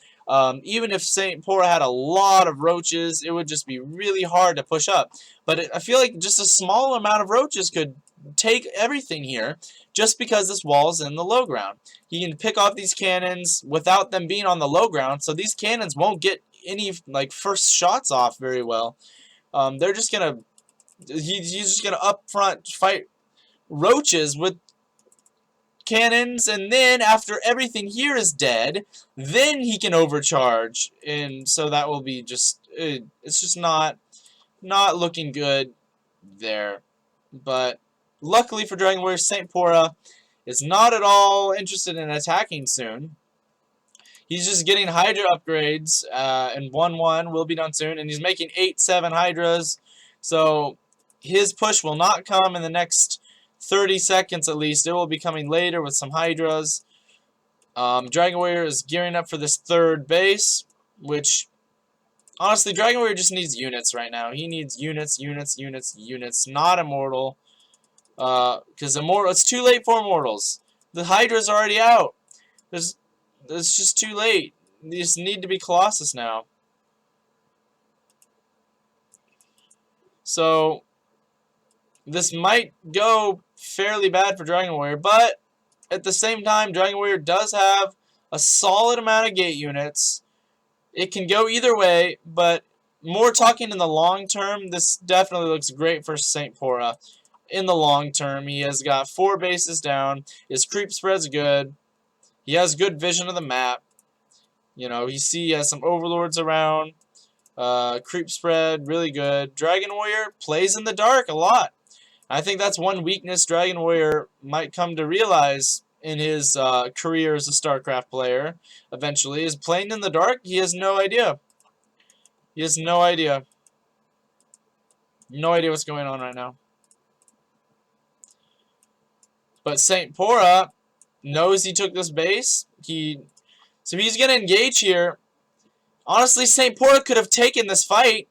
Even if St. Pora had a lot of roaches, it would just be really hard to push up. But I feel like just a small amount of roaches could take everything here just because this wall is in the low ground. He can pick off these cannons without them being on the low ground, so these cannons won't get any first shots off very well. They're just gonna he's just gonna up front fight roaches with cannons, and then after everything here is dead, then he can overcharge, and so that will be just it's just not looking good there. But luckily for Dragon Warrior, St. Pora is not at all interested in attacking soon. He's just getting Hydra upgrades, and 1-1 will be done soon, and he's making 8-7 Hydras, so his push will not come in the next 30 seconds at least. It will be coming later with some Hydras. Dragon Warrior is gearing up for this third base, which, honestly, Dragon Warrior just needs units right now. He needs units, not Immortal. Because Immortal, it's too late for Immortals. The Hydra's already out. It's just too late. They just need to be Colossus now. So this might go fairly bad for Dragon Warrior, but at the same time, Dragon Warrior does have a solid amount of gate units. It can go either way, but more talking in the long term, this definitely looks great for St. Pora. In the long term, he has got 4 bases down. His creep spread's good. He has good vision of the map. You see he has some overlords around. Creep spread, really good. Dragon Warrior plays in the dark a lot. I think that's one weakness Dragon Warrior might come to realize in his career as a StarCraft player eventually, is playing in the dark. He has no idea. He has no idea. No idea what's going on right now. But Saint Pora knows he took this base. So he's going to engage here. Honestly, Saint Pora could have taken this fight.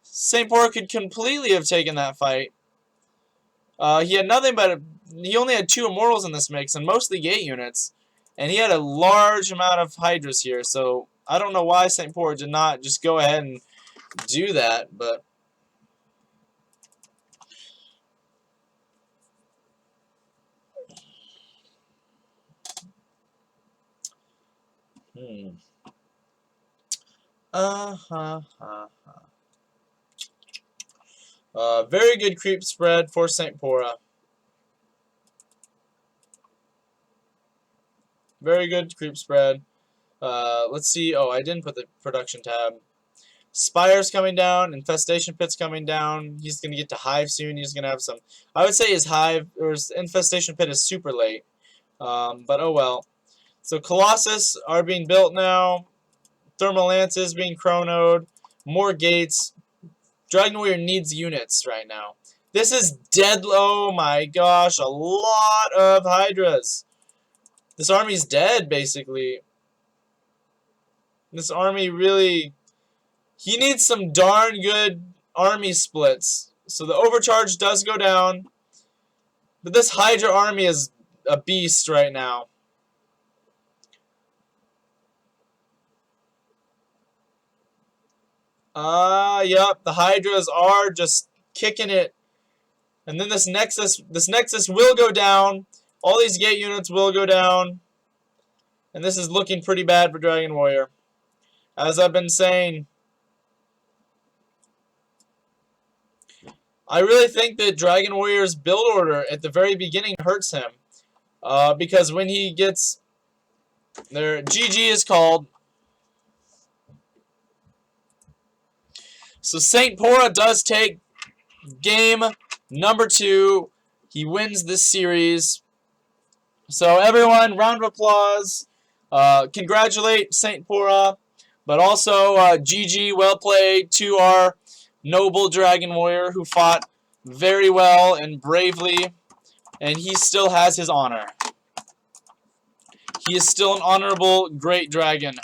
Saint Pora could completely have taken that fight. He had nothing but he only had 2 Immortals in this mix and mostly gate units. And he had a large amount of Hydras here, so I don't know why Saint Pora did not just go ahead and do that, but very good creep spread for Saint Pora. Very good creep spread. Let's see. Oh, I didn't put the production tab. Spire's coming down. Infestation Pit's coming down. He's going to get to Hive soon. He's going to have some... I would say his Hive or his Infestation Pit is super late. But oh well. So Colossus are being built now. Thermal Lance is being chronoed. More gates. Dragon Warrior needs units right now. This is dead. Oh my gosh. A lot of Hydras. This army's dead, basically. This army really... He needs some darn good army splits. So the overcharge does go down. But this Hydra army is a beast right now. Yep, the Hydras are just kicking it. And then this Nexus will go down. All these gate units will go down. And this is looking pretty bad for Dragon Warrior. As I've been saying, I really think that Dragon Warrior's build order at the very beginning hurts him. Because when he gets... Their GG is called. So Saint Pora does take game number 2. He wins this series. So everyone, round of applause. Congratulate Saint Pora. But also, GG, well played to our noble Dragon Warrior who fought very well and bravely. And he still has his honor. He is still an honorable great dragon.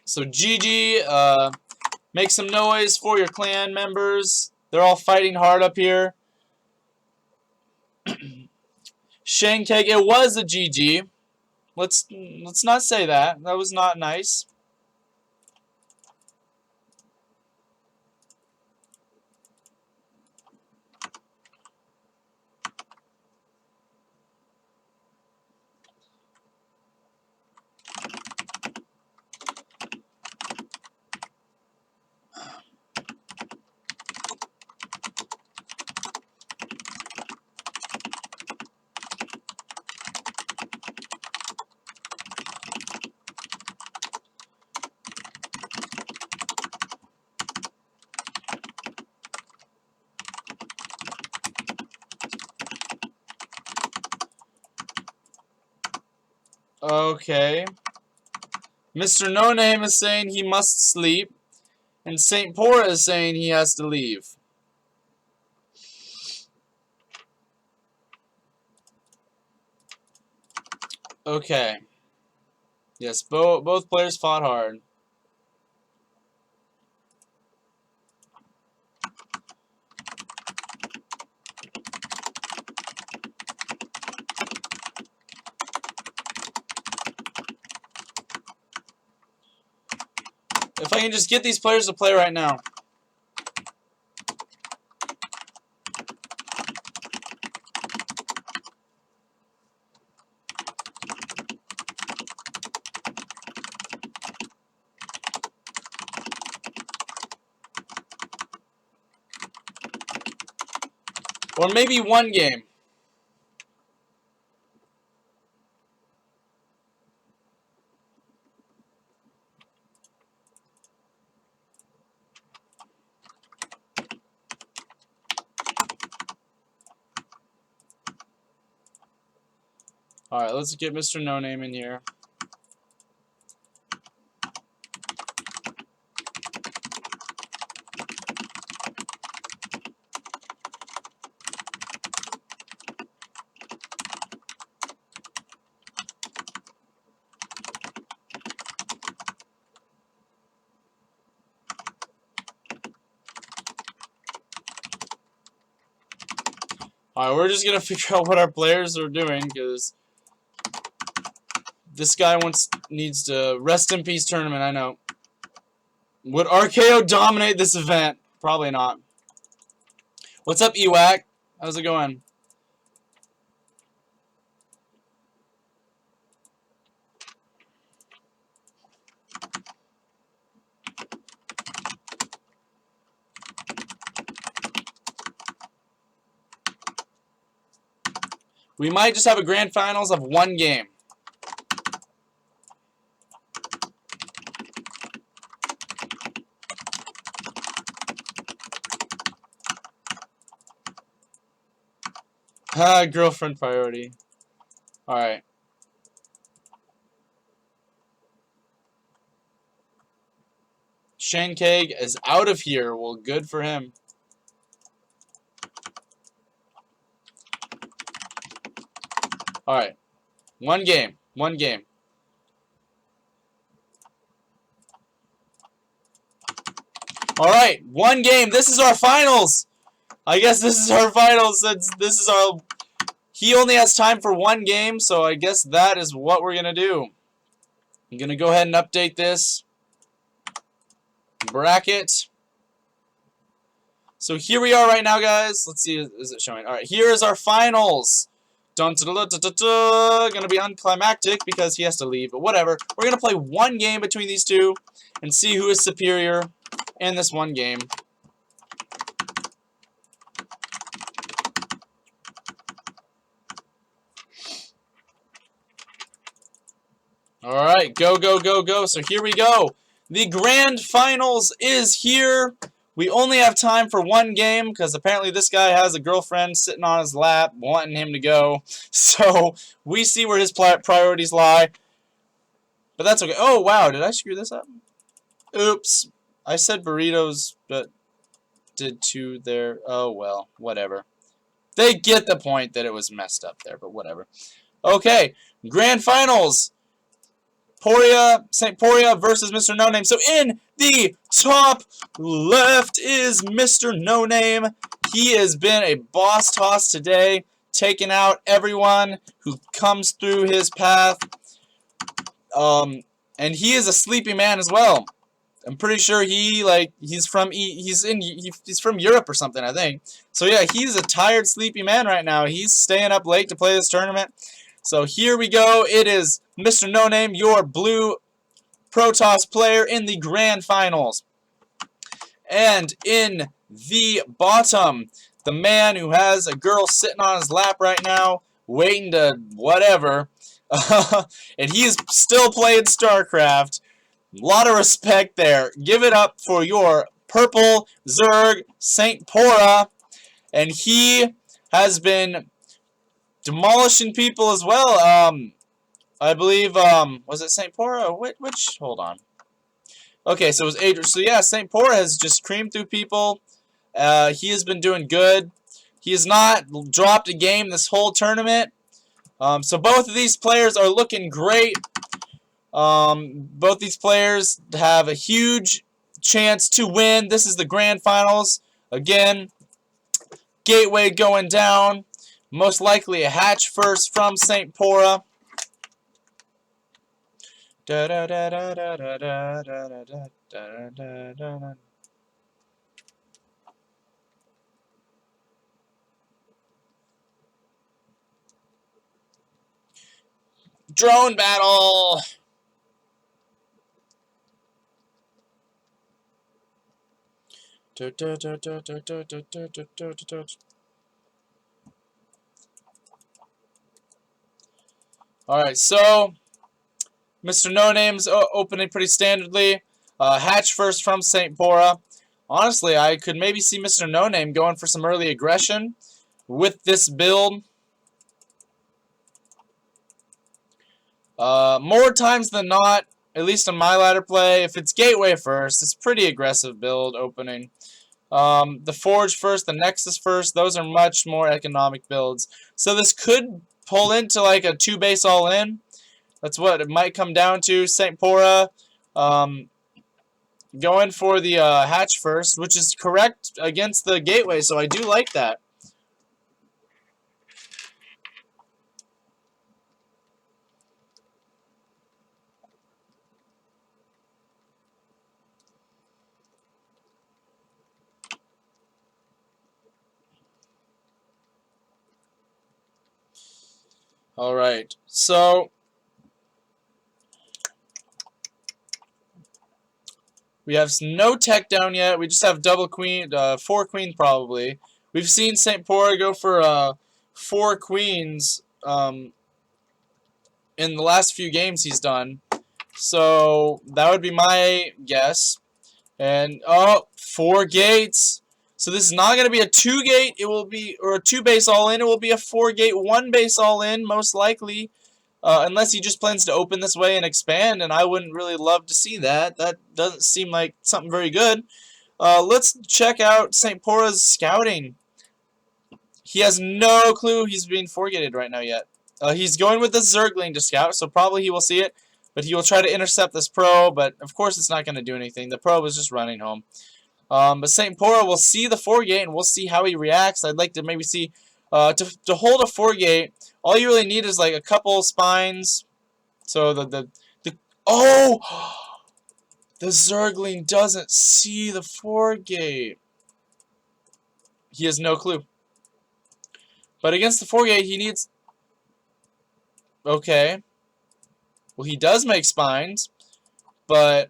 So GG, make some noise for your clan members. They're all fighting hard up here. Shankeg, it was a GG. Let's not say that. That was not nice. Okay. Mr. No Name is saying he must sleep. And Saint Pora is saying he has to leave. Okay. Yes, both players fought hard. If I can just get these players to play right now. Or maybe one game. Alright, let's get Mr. No Name in here. Alright, we're just gonna figure out what our players are doing, because this guy needs to rest in peace tournament, I know. Would RKO dominate this event? Probably not. What's up, Ewak? How's it going? We might just have a grand finals of one game. Girlfriend priority. Alright. Shane Keg is out of here. Well, good for him. Alright. One game. One game. Alright. One game. This is our finals. I guess this is our finals. This is our... He only has time for one game, so I guess that is what we're going to do. I'm going to go ahead and update this bracket. So here we are right now, guys. Let's see, is it showing? Alright, here is our finals. Dun, dun, dun, dun, dun, dun. Gonna be unclimactic because he has to leave, but whatever. We're gonna play one game between these two and see who is superior in this one game. Alright, go, go, go, go. So here we go. The grand finals is here. We only have time for one game because apparently this guy has a girlfriend sitting on his lap wanting him to go. So we see where his priorities lie. But that's okay. Oh, wow. Did I screw this up? Oops. I said burritos, but did two there. Oh, well. Whatever. They get the point that it was messed up there, but whatever. Okay. Grand finals. St. Poria versus Mr. No Name. So in the top left is Mr. No Name. He has been a boss toss today, taking out everyone who comes through his path. And he is a sleepy man as well. I'm pretty sure he's from Europe or something, I think. So yeah, he's a tired, sleepy man right now. He's staying up late to play this tournament. So here we go. It is Mr. No Name, your blue Protoss player in the grand finals. And in the bottom, the man who has a girl sitting on his lap right now, waiting to whatever. And he's still playing StarCraft. A lot of respect there. Give it up for your purple Zerg St. Pora. And he has been demolishing people as well. I believe, was it St. Pora? Which? Hold on. Okay, so it was Adrian. So yeah, St. Pora has just creamed through people. He has been doing good. He has not dropped a game this whole tournament. So both of these players are looking great. Both these players have a huge chance to win. This is the grand finals. Again, Gateway going down. Most likely a hatch first from St. Pora. Drone battle! Alright, so Mr. No Name's opening pretty standardly. Hatch first from St. Pora. Honestly, I could maybe see Mr. No Name going for some early aggression with this build. More times than not, at least on my ladder play, if it's gateway first, it's pretty aggressive build opening. The Forge first, the Nexus first, those are much more economic builds. So this could pull into like a 2-base all-in. That's what it might come down to. St. Pora going for the hatch first, which is correct against the gateway, so I do like that. Alright, so we have no tech down yet. We just have double queen, 4 queen probably. We've seen St. Pora go for 4 queens in the last few games he's done. So that would be my guess. And, oh, 4 gates. So this is not going to be a 2-gate. It will be, or a 2-base all-in. It will be a 4-gate, 1-base all-in, most likely. Unless he just plans to open this way and expand, and I wouldn't really love to see that. That doesn't seem like something very good. Let's check out St. Pora's scouting. He has no clue he's being 4-gated right now yet. He's going with the Zergling to scout, so probably he will see it. But he will try to intercept this probe, but of course it's not going to do anything. The probe is just running home. But St. Pora will see the 4-gate, and we'll see how he reacts. I'd like to maybe see, to hold a 4-gate, all you really need is like a couple spines. So oh! The Zergling doesn't see the 4-gate. He has no clue. But against the 4-gate, he needs... Okay. Well, he does make spines, but...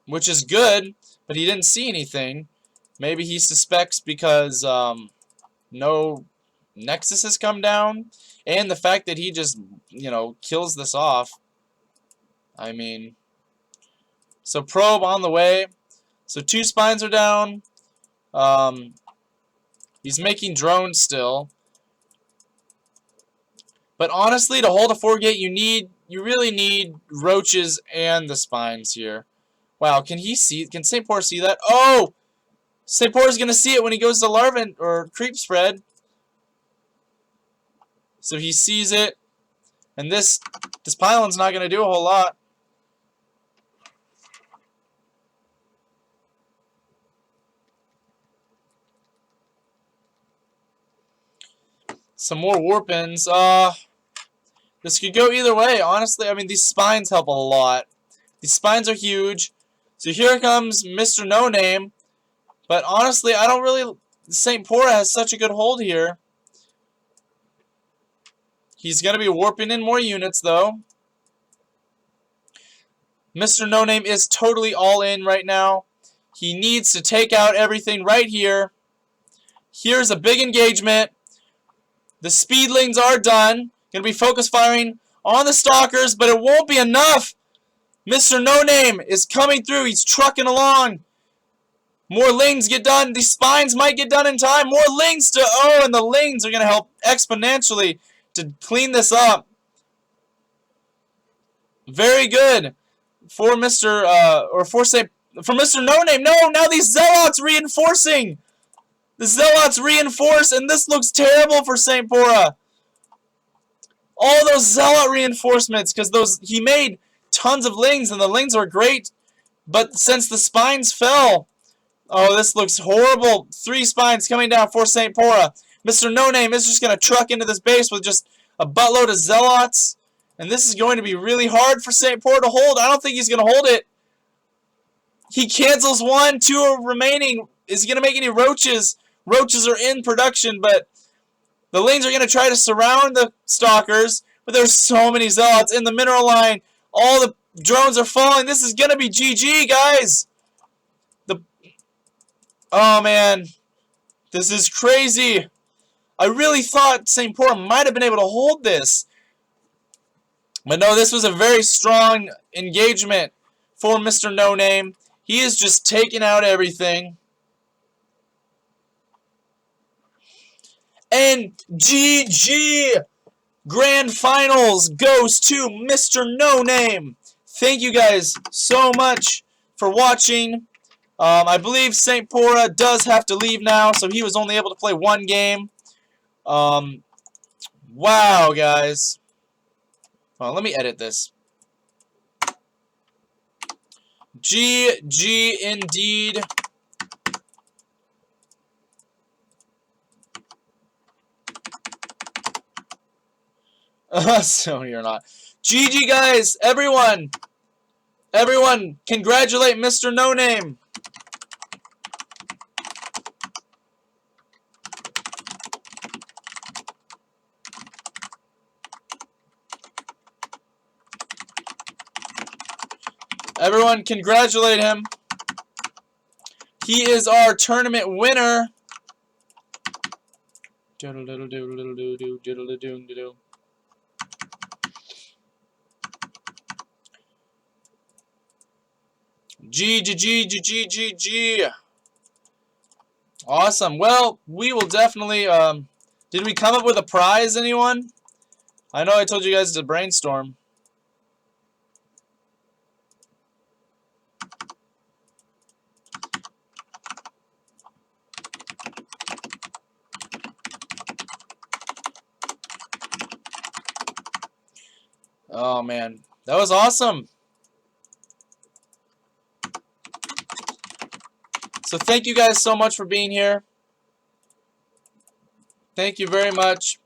which is good, but he didn't see anything. Maybe he suspects because no Nexus has come down, and the fact that he just, you know, kills this off. I mean, so probe on the way. So 2 spines are down. He's making drones still. But honestly, to hold a 4-gate, you really need roaches and the spines here. Wow, can St. Pora see that? Oh! St. Pora's gonna see it when he goes to Larva or Creep Spread. So he sees it. And this pylon's not gonna do a whole lot. Some more warpins. This could go either way, honestly. I mean, these spines help a lot. These spines are huge. So here comes Mr. No Name. But honestly, I don't really... St. Pora has such a good hold here. He's going to be warping in more units, though. Mr. No Name is totally all in right now. He needs to take out everything right here. Here's a big engagement. The speedlings are done. Going to be focus firing on the stalkers, but it won't be enough. Mr. No Name is coming through. He's trucking along. More lings get done. These spines might get done in time. More lings to... Oh, and the lings are going to help exponentially to clean this up. Very good for Mr. No Name. No, now these zealots reinforcing. The zealots reinforce, and this looks terrible for St. Pora. All those zealot reinforcements, because he made tons of lings, and the lings were great. But since the spines fell, oh, this looks horrible. 3 spines coming down for St. Pora. Mr. No Name is just going to truck into this base with just a buttload of zealots. And this is going to be really hard for St. Pora to hold. I don't think he's going to hold it. He cancels 1, 2 are remaining. Is he going to make any roaches? Roaches are in production, but the lings are going to try to surround the stalkers. But there's so many zealots in the mineral line. All the drones are falling. This is going to be GG, guys. Oh, man. This is crazy. I really thought St. Pora might have been able to hold this. But no, this was a very strong engagement for Mr. No Name. He is just taking out everything. And GG! Grand Finals goes to Mr. No Name. Thank you guys so much for watching. I believe St. Pora does have to leave now, so he was only able to play one game. Wow, guys. Well, let me edit this. GG indeed. So you're not. GG, guys. Everyone, congratulate Mr. No Name. Everyone, congratulate him. He is our tournament winner. G. Awesome. Well, we will definitely. Did we come up with a prize, anyone? I know I told you guys to brainstorm. Oh, man. That was awesome. So thank you guys so much for being here. Thank you very much.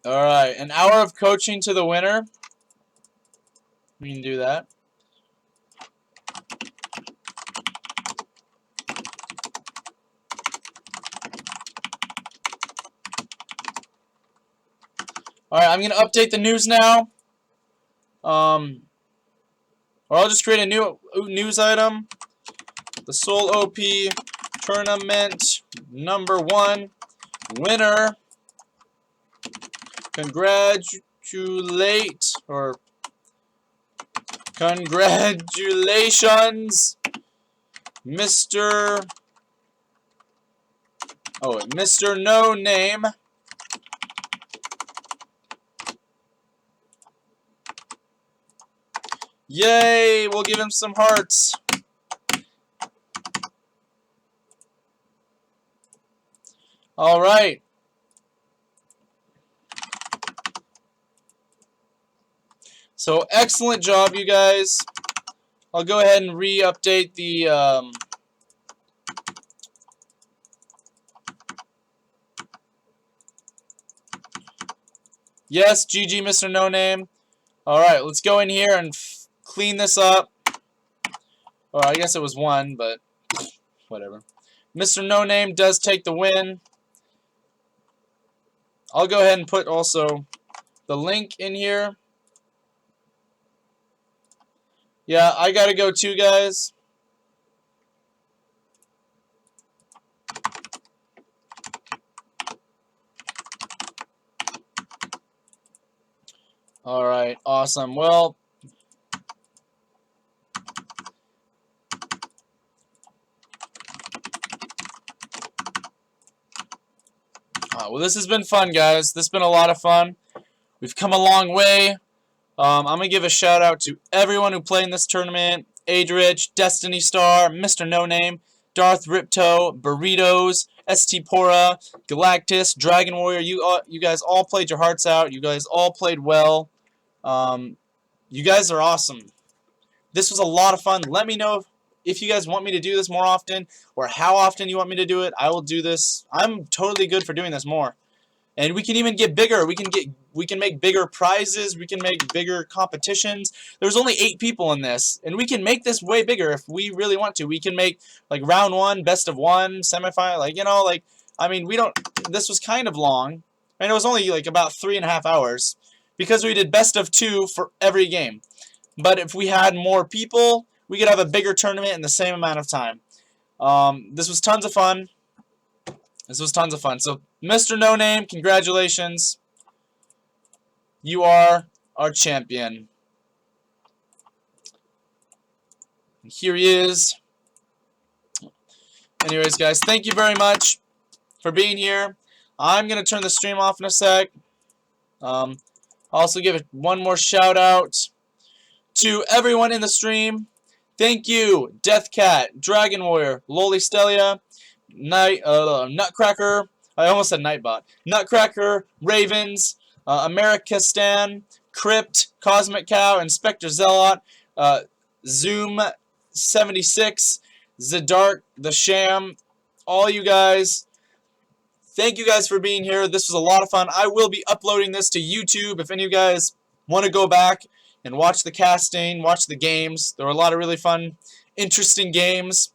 All right, an hour of coaching to the winner. We can do that. All right, I'm going to update the news now. Or I'll just create a new news item. The SolOP tournament #1 winner. Congratulations, Mr. No Name. Yay! We'll give him some hearts. All right. So excellent job, you guys. I'll go ahead and re-update the yes, GG, Mr. No Name. All right, let's go in here and clean this up. Or I guess it was 1, but whatever. Mr. No Name does take the win. I'll go ahead and put also the link in here. Yeah, I gotta go too, guys. All right, awesome. Well, this has been fun, guys. This has been a lot of fun. We've come a long way. I'm going to give a shout out to everyone who played in this tournament. Adrich, Destiny Star, Mr. No Name, Darth Ripto, Burritos, ST Pora, Galactus, Dragon Warrior. You guys all played your hearts out. You guys all played well. You guys are awesome. This was a lot of fun. Let me know if you guys want me to do this more often or how often you want me to do it. I will do this. I'm totally good for doing this more. And we can even get bigger. We can make bigger prizes. We can make bigger competitions. There's only 8 people in this, and we can make this way bigger if we really want to. We can make like round 1, best of 1, semifinal. Like I mean, this was kind of long, and it was only like about 3.5 hours because we did best of 2 for every game. But if we had more people, we could have a bigger tournament in the same amount of time. This was tons of fun. So, Mr. No Name, congratulations. You are our champion. And here he is. Anyways, guys, thank you very much for being here. I'm going to turn the stream off in a sec. Also give one more shout out to everyone in the stream. Thank you, Deathcat, Dragon Warrior, Loli Stelia, Nutcracker. I almost said Nightbot. Nutcracker, Ravens, America Stan, Crypt, Cosmic Cow, Inspector Zealot, Zoom 76, Zadark, The Sham, all you guys. Thank you guys for being here. This was a lot of fun. I will be uploading this to YouTube if any of you guys want to go back and watch the casting, watch the games. There were a lot of really fun, interesting games.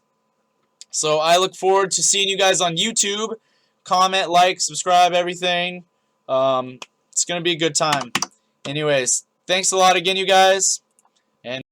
So I look forward to seeing you guys on YouTube. Comment, like, subscribe, everything. It's going to be a good time. Anyways, thanks a lot again, you guys. And